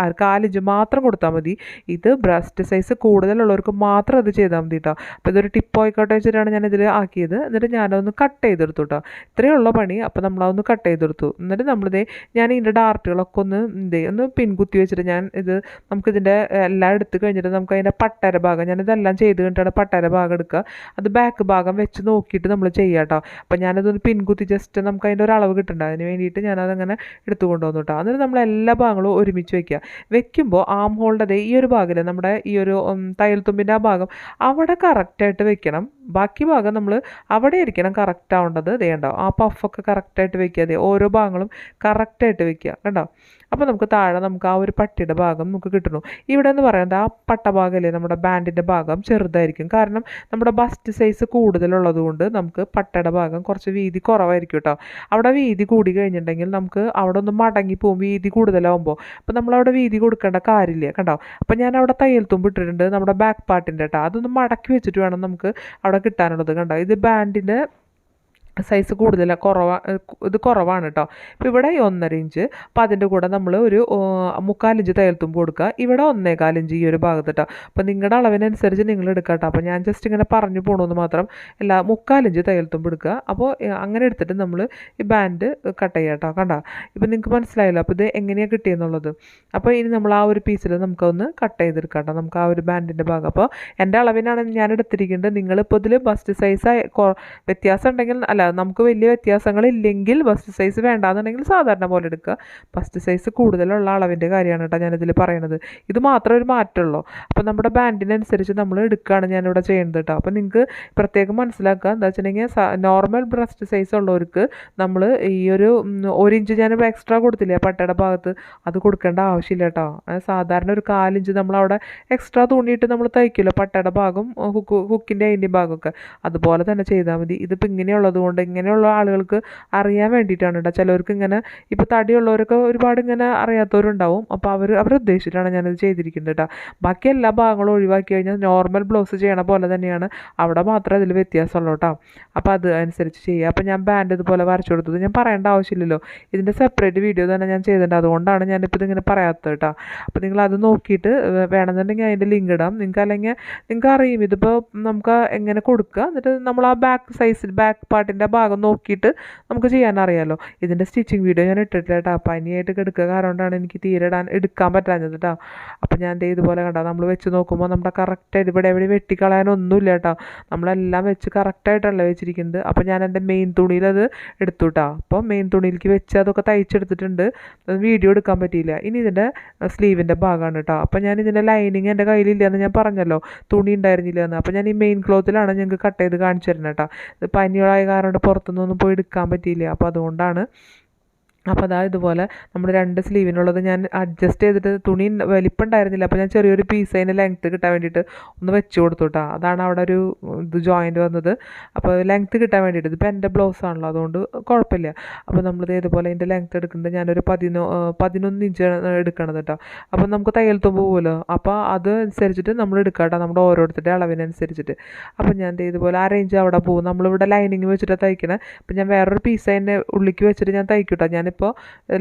4 ഇഞ്ച് മാത്രം കൊടുത്താൽ മതി. ഇത് ബ്രസ്റ്റ് സൈസ് കൂടുതലുള്ളവർക്ക് മാത്രം അത് ചെയ്താൽ മതി കേട്ടോ. അപ്പോൾ ഇതൊരു ടിപ്പ് ആയിക്കോട്ടെ വെച്ചിട്ടാണ് ഞാനിതിൽ ആക്കിയത്. എന്നിട്ട് ഞാനതൊന്ന് കട്ട് ചെയ്തെടുത്തു കേട്ടോ. ഇത്രയുള്ള പണി. അപ്പോൾ നമ്മളതൊന്ന് കട്ട് ചെയ്തെടുത്തു. എന്നിട്ട് നമ്മളിതേ ഞാൻ ഇതിൻ്റെ ഡാർട്ടുകളൊക്കെ ഒന്ന് പിൻകുത്തി വെച്ചിട്ട് നമുക്കിതിൻ്റെ എല്ലാം എടുത്ത് കഴിഞ്ഞിട്ട് നമുക്ക് അതിൻ്റെ പട്ടര ഭാഗം, ഞാനിതെല്ലാം ചെയ്ത് കഴിഞ്ഞിട്ടാണ് പട്ടര ഭാഗം എടുക്കുക. അത് ബാക്ക് ഭാഗം വെച്ച് നോക്കിയിട്ട് നമ്മൾ ചെയ്യാം കേട്ടോ. അപ്പോൾ ഞാനതൊന്ന് പിൻകുത്തി ജസ്റ്റ് നമുക്ക് അതിൻ്റെ ഒരു അളവ് കിട്ടണ്ട, അതിന് വേണ്ടിയിട്ട് ഞാനതങ്ങനെ എടുത്തു കൊണ്ടുവന്നു കേട്ടോ. എന്നിട്ട് നമ്മൾ എല്ലാ ഭാഗങ്ങളും ഒരുമിച്ച് വെക്കുമ്പോൾ ആം ഹോളിൻ്റെ ഈ ഒരു ഭാഗം, നമ്മുടെ ഈ ഒരു തയ്യൽ തുമ്പിൻ്റെ ആ ഭാഗം അവിടെ കറക്റ്റായിട്ട് വെക്കണം. ബാക്കി ഭാഗം നമ്മൾ അവിടെ ആയിരിക്കണം കറക്റ്റ് ആവേണ്ടത്. വേണ്ട ആ പഫൊക്കെ കറക്റ്റായിട്ട് വെക്കുക. ഓരോ ഭാഗങ്ങളും കറക്റ്റായിട്ട് വെക്കുക കണ്ടോ. അപ്പോൾ നമുക്ക് താഴെ നമുക്ക് ആ ഒരു പട്ടിയുടെ ഭാഗം നമുക്ക് കിട്ടുന്നു. ഇവിടെ എന്ന് പറയുന്നത് ആ പട്ട ഭാഗമല്ലേ, നമ്മുടെ ബാൻഡിൻ്റെ ഭാഗം ചെറുതായിരിക്കും. കാരണം നമ്മുടെ ബസ്റ്റ് സൈസ് കൂടുതലുള്ളത് കൊണ്ട് നമുക്ക് പട്ടയുടെ ഭാഗം കുറച്ച് വീതി കുറവായിരിക്കും കേട്ടോ. അവിടെ വീതി കൂടി കഴിഞ്ഞിട്ടുണ്ടെങ്കിൽ നമുക്ക് അവിടെ ഒന്ന് മടങ്ങി പോകും വീതി കൂടുതലാവുമ്പോൾ. അപ്പോൾ നമ്മളവിടെ വീതി കൊടുക്കേണ്ട കാര്യമില്ല കണ്ടോ. അപ്പോൾ ഞാൻ അവിടെ തയ്യൽ തുമ്പ് ഇട്ടിട്ടുണ്ട് നമ്മുടെ ബാക്ക് പാർട്ടിൻ്റെ കേട്ടോ. അതൊന്ന് മടക്കി വെച്ചിട്ട് വേണം നമുക്ക് അവിടെ കിട്ടാനുള്ളത് കണ്ടോ. ഇത് ബാൻഡിൻ്റെ സൈസ് ഇത് കുറവാണ് കേട്ടോ. ഇപ്പോൾ ഇവിടെ 1.5 ഇഞ്ച്. അപ്പോൾ അതിൻ്റെ കൂടെ നമ്മൾ ഒരു 3/4 ഇഞ്ച് തയ്യൽ തുമ്പ് കൊടുക്കുക. ഇവിടെ 1.25 ഇഞ്ച് ഈ ഒരു ഭാഗത്ത് കേട്ടോ. അപ്പോൾ നിങ്ങളുടെ അളവിനനുസരിച്ച് നിങ്ങൾ എടുക്കുക കേട്ടോ. അപ്പോൾ ഞാൻ ജസ്റ്റ് ഇങ്ങനെ പറഞ്ഞു പോകണമെന്ന് മാത്രം. 3/4 ഇഞ്ച് തയ്യൽ തുമ്പ് എടുക്കുക. അപ്പോൾ അങ്ങനെ എടുത്തിട്ട് നമ്മൾ ഈ ബാൻഡ് കട്ട് ചെയ്യുക കേട്ടോ. കണ്ടോ, ഇപ്പോൾ നിങ്ങൾക്ക് മനസ്സിലായല്ലോ അപ്പോൾ ഇത് എങ്ങനെയാണ് കിട്ടിയെന്നുള്ളത്. അപ്പോൾ ഇനി നമ്മൾ ആ ഒരു പീസിൽ നമുക്കൊന്ന് കട്ട് ചെയ്തെടുക്കാം കേട്ടോ, നമുക്ക് ആ ഒരു ബാൻഡിൻ്റെ ഭാഗം. അപ്പോൾ എൻ്റെ അളവിനാണ് ഞാൻ എടുത്തിരിക്കുന്നത്. നിങ്ങളിപ്പോൾ ഇതിൽ ബസ്റ്റ് സൈസ് വ്യത്യാസം ഉണ്ടെങ്കിൽ നമുക്ക് വലിയ വ്യത്യാസങ്ങളില്ലെങ്കിൽ ബസ്റ്റ് സൈസ് വേണ്ടാന്നുണ്ടെങ്കിൽ സാധാരണ പോലെ എടുക്കുക. ബസ്റ്റ് സൈസ് കൂടുതലുള്ള അളവിൻ്റെ കാര്യമാണ് കേട്ടോ ഞാനിതിൽ പറയണത്. ഇത് മാത്രമേ ഒരു മാറ്റമുള്ളൂ. അപ്പോൾ നമ്മുടെ ബാൻഡിനനുസരിച്ച് നമ്മൾ എടുക്കുകയാണ് ഞാനിവിടെ ചെയ്യുന്നത് കേട്ടോ. അപ്പോൾ നിങ്ങൾക്ക് പ്രത്യേകം മനസ്സിലാക്കുക എന്താ വെച്ചിട്ടുണ്ടെങ്കിൽ നോർമൽ ബ്രസ്റ്റ് സൈസ് ഉള്ളവർക്ക് നമ്മൾ ഈ ഒരു 1 ഇഞ്ച് ഞാൻ എക്സ്ട്രാ കൊടുത്തില്ലേ പട്ടയുടെ ഭാഗത്ത്, അത് കൊടുക്കേണ്ട ആവശ്യമില്ല കേട്ടോ. സാധാരണ ഒരു 4 ഇഞ്ച് നമ്മളവിടെ എക്സ്ട്രാ തുണിയിട്ട് നമ്മൾ തയ്ക്കില്ല പട്ടയുടെ ഭാഗം ഹുക്കിൻ്റെ അതിൻ്റെ ഭാഗമൊക്കെ, അതുപോലെ തന്നെ ചെയ്താൽ മതി. ഇതിപ്പോൾ ഇങ്ങനെയുള്ളത് കൊണ്ട് ഇങ്ങനെയുള്ള ആളുകൾക്ക് അറിയാൻ വേണ്ടിയിട്ടാണ് കേട്ടോ. ചിലവർക്ക് ഇങ്ങനെ ഇപ്പോൾ തടിയുള്ളവരൊക്കെ ഒരുപാട് ഇങ്ങനെ അറിയാത്തവരുണ്ടാവും. അപ്പോൾ അവർ ഉദ്ദേശിച്ചിട്ടാണ് ഞാനത് ചെയ്തിരിക്കുന്നത് കേട്ടോ. ബാക്കി എല്ലാ ഭാഗങ്ങളും ഒഴിവാക്കി കഴിഞ്ഞാൽ നോർമൽ ബ്ലൗസ് ചെയ്യണ പോലെ തന്നെയാണ്, അവിടെ മാത്രമേ അതിൽ വ്യത്യാസമുള്ളൂ കേട്ടോ. അപ്പോൾ അത് അനുസരിച്ച് ചെയ്യുക. അപ്പോൾ ഞാൻ ബാൻഡ് ഇതുപോലെ വരച്ചു കൊടുത്തത് ഞാൻ പറയേണ്ട ആവശ്യമില്ലല്ലോ, ഇതിൻ്റെ സെപ്പറേറ്റ് വീഡിയോ തന്നെ ഞാൻ ചെയ്തിട്ടുണ്ട്. അതുകൊണ്ടാണ് ഞാനിപ്പോൾ ഇതിങ്ങനെ പറയാത്തത് കേട്ടോ. അപ്പോൾ നിങ്ങളത് നോക്കിയിട്ട് വേണമെന്നുണ്ടെങ്കിൽ അതിൻ്റെ ലിങ്ക് ഇടാം നിങ്ങൾക്ക്. അല്ലെങ്കിൽ നിങ്ങൾക്ക് അറിയും ഇതിപ്പോൾ നമുക്ക് എങ്ങനെ കൊടുക്കുക. എന്നിട്ട് നമ്മൾ ആ ബാക്ക് പാർട്ടിൻ്റെ ഭാഗം നോക്കിയിട്ട് നമുക്ക് ചെയ്യാനറിയാമല്ലോ. ഇതിൻ്റെ സ്റ്റിച്ചിങ് വീഡിയോ ഞാൻ ഇട്ടിട്ടില്ല കേട്ടോ. പനിയായിട്ട് കിടക്കുക കാരണമാണ് എനിക്ക് തീരെ എടുക്കാൻ പറ്റാഞ്ഞത് കേട്ടോ. അപ്പോൾ ഞാൻ ഇതുപോലെ കണ്ടോ, നമ്മൾ വെച്ച് നോക്കുമ്പോൾ നമ്മുടെ കറക്റ്റായിട്ട് ഇവിടെ എവിടെ വെട്ടിക്കളയാനൊന്നുമില്ല കേട്ടോ. നമ്മളെല്ലാം വെച്ച് കറക്റ്റായിട്ടല്ല വെച്ചിരിക്കുന്നത്. അപ്പോൾ ഞാൻ എൻ്റെ മെയിൻ തുണിയിൽ അത് എടുത്തു കേട്ടോ. അപ്പോൾ മെയിൻ തുണിയിലേക്ക് വെച്ച് അതൊക്കെ തയ്ച്ചെടുത്തിട്ടുണ്ട്. വീഡിയോ എടുക്കാൻ പറ്റിയില്ല. ഇനി ഇതിൻ്റെ സ്ലീവിൻ്റെ ഭാഗമാണ് കേട്ടോ. അപ്പോൾ ഞാൻ ഇതിൻ്റെ ലൈനിങ് എൻ്റെ കയ്യിലില്ലയെന്ന് ഞാൻ പറഞ്ഞല്ലോ, തുണി ഉണ്ടായിരുന്നില്ല എന്ന്. അപ്പോൾ ഞാൻ ഈ മെയിൻ ക്ലോത്തിലാണ് ഞങ്ങൾക്ക് കട്ട് ചെയ്ത് കാണിച്ചു തരുന്നത് കേട്ടോ. പനിയായ കാരണം പുറത്തുനിന്നൊന്നും പോയി എടുക്കാൻ പറ്റിയില്ല. അപ്പോൾ അതുകൊണ്ടാണ്. അപ്പോൾ ഇതുപോലെ നമ്മുടെ 2 സ്ലീവിനുള്ളത് ഞാൻ അഡ്ജസ്റ്റ് ചെയ്തിട്ട് തുണി വലിപ്പം ഉണ്ടായിരുന്നില്ല. അപ്പോൾ ഞാൻ ചെറിയൊരു പീസ് അതിന് ലെങ്ത്ത് കിട്ടാൻ വേണ്ടിയിട്ട് ഒന്ന് വെച്ച് കൊടുത്തു കേട്ടോ. അതാണ് അവിടെ ഒരു ജോയിൻറ്റ് വന്നത്. അപ്പോൾ ലെങ്ത്ത് കിട്ടാൻ വേണ്ടിയിട്ട് ഇതിപ്പോൾ എൻ്റെ ബ്ലൗസ് ആണല്ലോ, അതുകൊണ്ട് കുഴപ്പമില്ല. അപ്പോൾ നമ്മളിത് ഇതുപോലെ അതിൻ്റെ ലെങ്ത്ത് എടുക്കുന്നുണ്ട്. ഞാനൊരു 11 ഇഞ്ച് എടുക്കണത് കേട്ടോ. അപ്പോൾ നമുക്ക് തയ്യൽ തുമ്പ് പോകുമല്ലോ, അപ്പോൾ അതനുസരിച്ചിട്ട് നമ്മൾ എടുക്കുക കേട്ടോ, നമ്മുടെ ഓരോരുത്തരുടെ അളവിനനുസരിച്ചിട്ട്. അപ്പോൾ ഞാൻ ഇതുപോലെ ആ റേഞ്ച് അവിടെ പോകും. നമ്മളിവിടെ ലൈനിങ് വെച്ചിട്ട് തയ്ക്കണേ. അപ്പോൾ ഞാൻ വേറൊരു പീസ് അതിൻ്റെ ഉള്ളിലേക്ക് വെച്ചിട്ട് ഞാൻ തയ്ക്കും കേട്ടോ. ഞാനിപ്പോൾ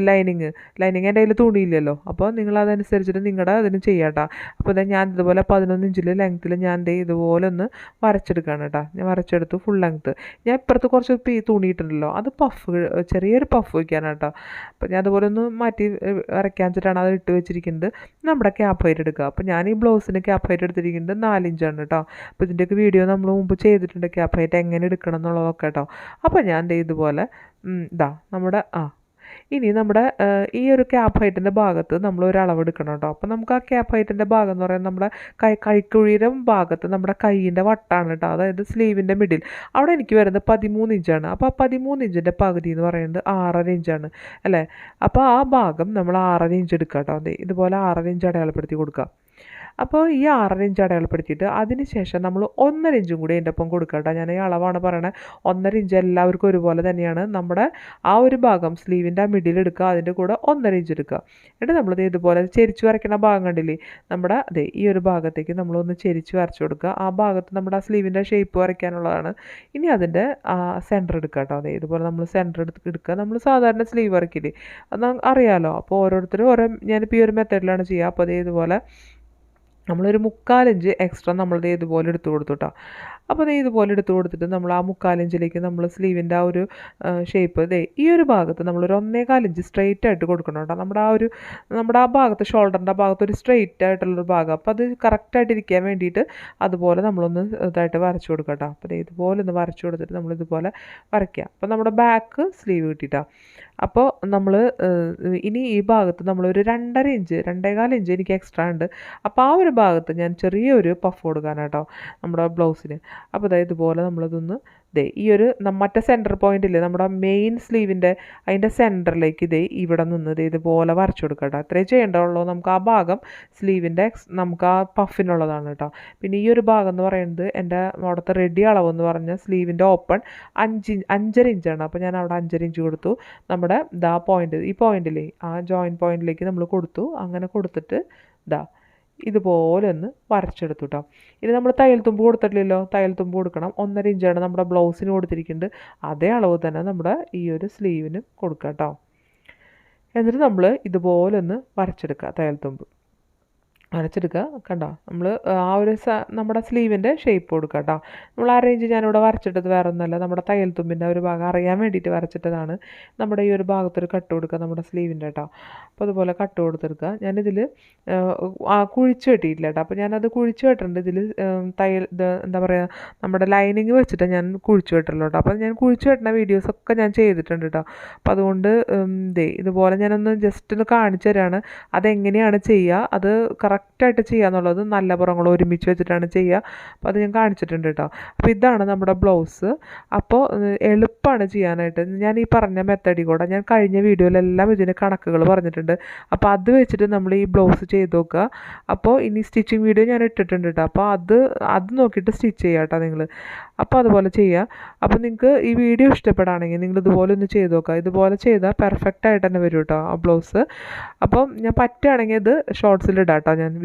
ലൈനിങ് എൻ്റെ കയ്യിൽ തുണിയില്ലല്ലോ. അപ്പോൾ നിങ്ങളതനുസരിച്ചിട്ട് നിങ്ങളുടെ അതിന് ചെയ്യാട്ടോ. അപ്പോൾ ഞാൻ ഇതുപോലെ 11 ഇഞ്ചിൽ ലെങ്ത്തിൽ ഞാൻ ഇതുപോലെ ഒന്ന് വരച്ചെടുക്കുകയാണ് കേട്ടോ. ഞാൻ വരച്ചെടുത്തു ഫുൾ ലെങ്ത്ത്. ഞാൻ ഇപ്പുറത്ത് കുറച്ച് തുണി ഇട്ടിട്ടുണ്ടല്ലോ, അത് ചെറിയൊരു പഫ് വയ്ക്കാനാണ് കേട്ടോ. അപ്പോൾ ഞാൻ അതുപോലെ ഒന്ന് മാറ്റി വരയ്ക്കാൻ വെച്ചിട്ടാണ് അത് ഇട്ട് വെച്ചിരിക്കുന്നത്. നമ്മുടെ ക്യാപ്പ് ഹൈറ്റ് എടുക്കുക. അപ്പോൾ ഞാൻ ഈ ബ്ലൗസിന് ക്യാപ്പ് ഹൈറ്റ് എടുത്തിരിക്കുന്നത് 4 ഇഞ്ചാണ് കേട്ടോ. അപ്പോൾ ഇതിൻ്റെയൊക്കെ വീഡിയോ നമ്മൾ മുമ്പ് ചെയ്തിട്ടുണ്ട്, ക്യാപ്പ് ഹൈറ്റ് എങ്ങനെ എടുക്കണം എന്നുള്ളതൊക്കെ കേട്ടോ. അപ്പോൾ ഞാൻ ഇതുപോലെ നമ്മുടെ ഇനി നമ്മുടെ ഈ ഒരു ക്യാപ്പ് ഹൈറ്റിൻ്റെ ഭാഗത്ത് നമ്മൾ ഒരു അളവെടുക്കണം കേട്ടോ. അപ്പോൾ നമുക്ക് ആ ക്യാപ്പ് ഹൈറ്റിൻ്റെ ഭാഗം എന്ന് പറയുന്നത് നമ്മുടെ കൈക്കുഴിയുടെ ഭാഗത്ത് നമ്മുടെ കൈയിൻ്റെ വട്ടാണ് കേട്ടോ. അതായത് സ്ലീവിൻ്റെ മിഡിൽ അവിടെ എനിക്ക് വരുന്നത് 13 ഇഞ്ചാണ്. അപ്പോൾ ആ 13 ഇഞ്ചിൻ്റെ പകുതി എന്ന് പറയുന്നത് 6.5 ഇഞ്ചാണ് അല്ലേ. അപ്പോൾ ആ ഭാഗം നമ്മൾ 6.5 ഇഞ്ച് എടുക്കുക കേട്ടോ. അതെ ഇതുപോലെ 6.5 ഇഞ്ച് അടയാളപ്പെടുത്തി കൊടുക്കുക. അപ്പോൾ ഈ 6.5 ഇഞ്ച് അടയാളപ്പെടുത്തിയിട്ട് അതിന് ശേഷം നമ്മൾ 1.5 ഇഞ്ചും കൂടി അതിൻ്റെ ഒപ്പം കൊടുക്കുക കേട്ടോ. ഞാൻ ഈ അളവാണ് പറയണത്. 1.5 ഇഞ്ച് എല്ലാവർക്കും ഒരുപോലെ തന്നെയാണ്. നമ്മുടെ ആ ഒരു ഭാഗം സ്ലീവിൻ്റെ ആ മിഡിൽ എടുക്കുക, അതിൻ്റെ കൂടെ 1.5 ഇഞ്ച് എടുക്കുക. എന്നിട്ട് നമ്മളിത് ഇതുപോലെ ചെരിച്ച് വരയ്ക്കുന്ന ഭാഗം കണ്ടില്ലേ, നമ്മുടെ അതെ ഈ ഒരു ഭാഗത്തേക്ക് നമ്മളൊന്ന് ചെരിച്ച് വരച്ച് കൊടുക്കുക. ആ ഭാഗത്ത് നമ്മുടെ ആ സ്ലീവിൻ്റെ ഷേപ്പ് വരയ്ക്കാനുള്ളതാണ്. ഇനി അതിൻ്റെ സെൻറ്റർ എടുക്കുക കേട്ടോ. അതെ ഇതുപോലെ നമ്മൾ സെൻറ്റർ എടുക്കുക. നമ്മൾ സാധാരണ സ്ലീവ് വരയ്ക്കില്ലേ, അത് അറിയാമല്ലോ. അപ്പോൾ ഓരോരുത്തരും ഞാനിപ്പോൾ ഈ ഒരു മെത്തേഡിലാണ് ചെയ്യുക. അപ്പോൾ അതേ ഇതുപോലെ നമ്മളൊരു 3/4 ഇഞ്ച് എക്സ്ട്രാ നമ്മളുടെ ഇതുപോലെ എടുത്തു കൊടുത്തു കേട്ടോ. അപ്പോൾ ഇതുപോലെ എടുത്തു കൊടുത്തിട്ട് നമ്മൾ ആ 3/4 ഇഞ്ചിലേക്ക് നമ്മൾ സ്ലീവിൻ്റെ ആ ഒരു ഷേപ്പ് ഈ ഒരു ഭാഗത്ത് നമ്മളൊരു 1.25 ഇഞ്ച് സ്ട്രെയിറ്റ് ആയിട്ട് കൊടുക്കണം കേട്ടോ. നമ്മുടെ ആ ഭാഗത്ത് ഷോൾഡറിൻ്റെ ആ ഭാഗത്ത് ഒരു സ്ട്രെയിറ്റ് ആയിട്ടുള്ളൊരു ഭാഗം. അപ്പോൾ അത് കറക്റ്റായിട്ടിരിക്കാൻ വേണ്ടിയിട്ട് അതുപോലെ നമ്മളൊന്ന് ഇതായിട്ട് വരച്ചു കൊടുക്കുക കേട്ടോ. അപ്പോൾ ഇതുപോലെ ഒന്ന് വരച്ചു കൊടുത്തിട്ട് നമ്മളിതുപോലെ വരയ്ക്കുക. അപ്പോൾ നമ്മുടെ ബാക്ക് സ്ലീവ് കിട്ടിയിട്ടാണ്. അപ്പോൾ നമ്മൾ ഇനി ഈ ഭാഗത്ത് നമ്മളൊരു 2.25 ഇഞ്ച് എനിക്ക് എക്സ്ട്രാ ഉണ്ട്. അപ്പോൾ ആ ഒരു ഭാഗത്ത് ഞാൻ ചെറിയൊരു പഫ് കൊടുക്കാനാട്ടോ നമ്മുടെ ബ്ലൗസിന്. അപ്പോൾ ഇതുപോലെ നമ്മളതൊന്ന് ഈ ഒരു മറ്റേ സെൻറ്റർ പോയിൻ്റില്ലേ നമ്മുടെ മെയിൻ സ്ലീവിൻ്റെ അതിൻ്റെ സെൻറ്ററിലേക്ക് ഇവിടെ നിന്ന് ഇതുപോലെ വരച്ചു കൊടുക്കുക കേട്ടോ. അത്രേ ചെയ്യേണ്ടതുള്ളൂ. നമുക്ക് ആ ഭാഗം സ്ലീവിൻ്റെ നമുക്ക് ആ പഫിനുള്ളതാണ് കേട്ടോ. പിന്നെ ഈ ഒരു ഭാഗം എന്ന് പറയുന്നത് എൻ്റെ അവിടുത്തെ റെഡി അളവെന്ന് പറഞ്ഞാൽ സ്ലീവിൻ്റെ ഓപ്പൺ 5.5 ഇഞ്ചാണ്. അപ്പോൾ ഞാൻ അവിടെ 5.5 ഇഞ്ച് കൊടുത്തു. നമ്മുടെ ഈ പോയിന്റില്ലേ ആ ജോയിൻറ്റ് പോയിന്റിലേക്ക് നമ്മൾ കൊടുത്തു. അങ്ങനെ കൊടുത്തിട്ട് ഇതുപോലെ ഒന്ന് വരച്ചെടുത്തു കേട്ടോ. ഇനി നമ്മൾ തയ്യൽ തുമ്പ് കൊടുത്തിട്ടില്ലല്ലോ, തയ്യൽ തുമ്പ് കൊടുക്കണം. 1.5 ഇഞ്ചാണ് നമ്മുടെ ബ്ലൗസിന് കൊടുത്തിരിക്കുന്നത്. അതേ അളവ് തന്നെ നമ്മുടെ ഈ ഒരു സ്ലീവിന് കൊടുക്കുക കേട്ടോ. എന്നിട്ട് നമ്മൾ ഇതുപോലെ ഒന്ന് വരച്ചെടുക്കുക. തയ്യൽ തുമ്പ് വരച്ചെടുക്കുക. കണ്ടോ, നമ്മൾ ആ ഒരു നമ്മുടെ സ്ലീവിൻ്റെ ഷേപ്പ് കൊടുക്കുക കേട്ടോ. നമ്മൾ ആ റേഞ്ച് ഞാനിവിടെ വരച്ചിട്ടത് വേറെ ഒന്നുമല്ല, നമ്മുടെ തയ്യൽ തുമ്പിൻ്റെ ഒരു ഭാഗം അറിയാൻ വേണ്ടിയിട്ട് വരച്ചിട്ടതാണ്. നമ്മുടെ ഈ ഒരു ഭാഗത്തൊരു കട്ട് കൊടുക്കുക നമ്മുടെ സ്ലീവിൻ്റെ കേട്ടോ. അപ്പോൾ അതുപോലെ കട്ട് കൊടുത്തെടുക്കുക. ഞാനിതിൽ കുഴിച്ച് വെട്ടിയിട്ടില്ല കേട്ടോ. അപ്പോൾ ഞാനത് കുഴിച്ച് വെട്ടുണ്ട്. ഇതിൽ എന്താ പറയുക, നമ്മുടെ ലൈനിങ് വെച്ചിട്ട് ഞാൻ കുഴിച്ച് വെട്ടുള്ളൂ കേട്ടോ. അപ്പോൾ ഞാൻ കുഴിച്ച് വെട്ടുന്ന വീഡിയോസൊക്കെ ഞാൻ ചെയ്തിട്ടുണ്ട് കേട്ടോ. അപ്പോൾ അതുകൊണ്ട് ഇതുപോലെ ഞാനൊന്ന് ജസ്റ്റ് ഒന്ന് കാണിച്ചു തരാണ് അതെങ്ങനെയാണ് ചെയ്യുക. അത് കറക്റ്റായിട്ട് ചെയ്യുക എന്നുള്ളത് നല്ല പുറങ്ങൾ ഒരുമിച്ച് വെച്ചിട്ടാണ് ചെയ്യുക. അപ്പോൾ അത് ഞാൻ കാണിച്ചിട്ടുണ്ട് കേട്ടോ. അപ്പോൾ ഇതാണ് നമ്മുടെ ബ്ലൗസ്. അപ്പോൾ എളുപ്പമാണ് ചെയ്യാനായിട്ട്. ഞാൻ ഈ പറഞ്ഞ മെത്തേഡിൽ കൂടെ ഞാൻ കഴിഞ്ഞ വീഡിയോയിലെല്ലാം ഇതിന് കണക്കുകൾ പറഞ്ഞിട്ടുണ്ട്. അപ്പോൾ അത് വെച്ചിട്ട് നമ്മൾ ഈ ബ്ലൗസ് ചെയ്ത് നോക്കുക. അപ്പോൾ ഇനി സ്റ്റിച്ചിങ് വീഡിയോ ഞാൻ ഇട്ടിട്ടുണ്ട് കേട്ടോ. അപ്പോൾ അത് നോക്കിയിട്ട് സ്റ്റിച്ച് ചെയ്യുക കേട്ടോ നിങ്ങൾ. അപ്പോൾ അതുപോലെ ചെയ്യുക. അപ്പോൾ നിങ്ങൾക്ക് ഈ വീഡിയോ ഇഷ്ടപ്പെടുകയാണെങ്കിൽ നിങ്ങൾ ഇതുപോലെ ഒന്ന് ചെയ്ത് നോക്കുക. ഇതുപോലെ ചെയ്താൽ പെർഫെക്റ്റ് ആയിട്ട് തന്നെ വരും കേട്ടോ ആ ബ്ലൗസ്. അപ്പം ഞാൻ പറ്റുകയാണെങ്കിൽ ഇത് ഷോർട്സിൽ ഇടാം കേട്ടോ ഞാൻ.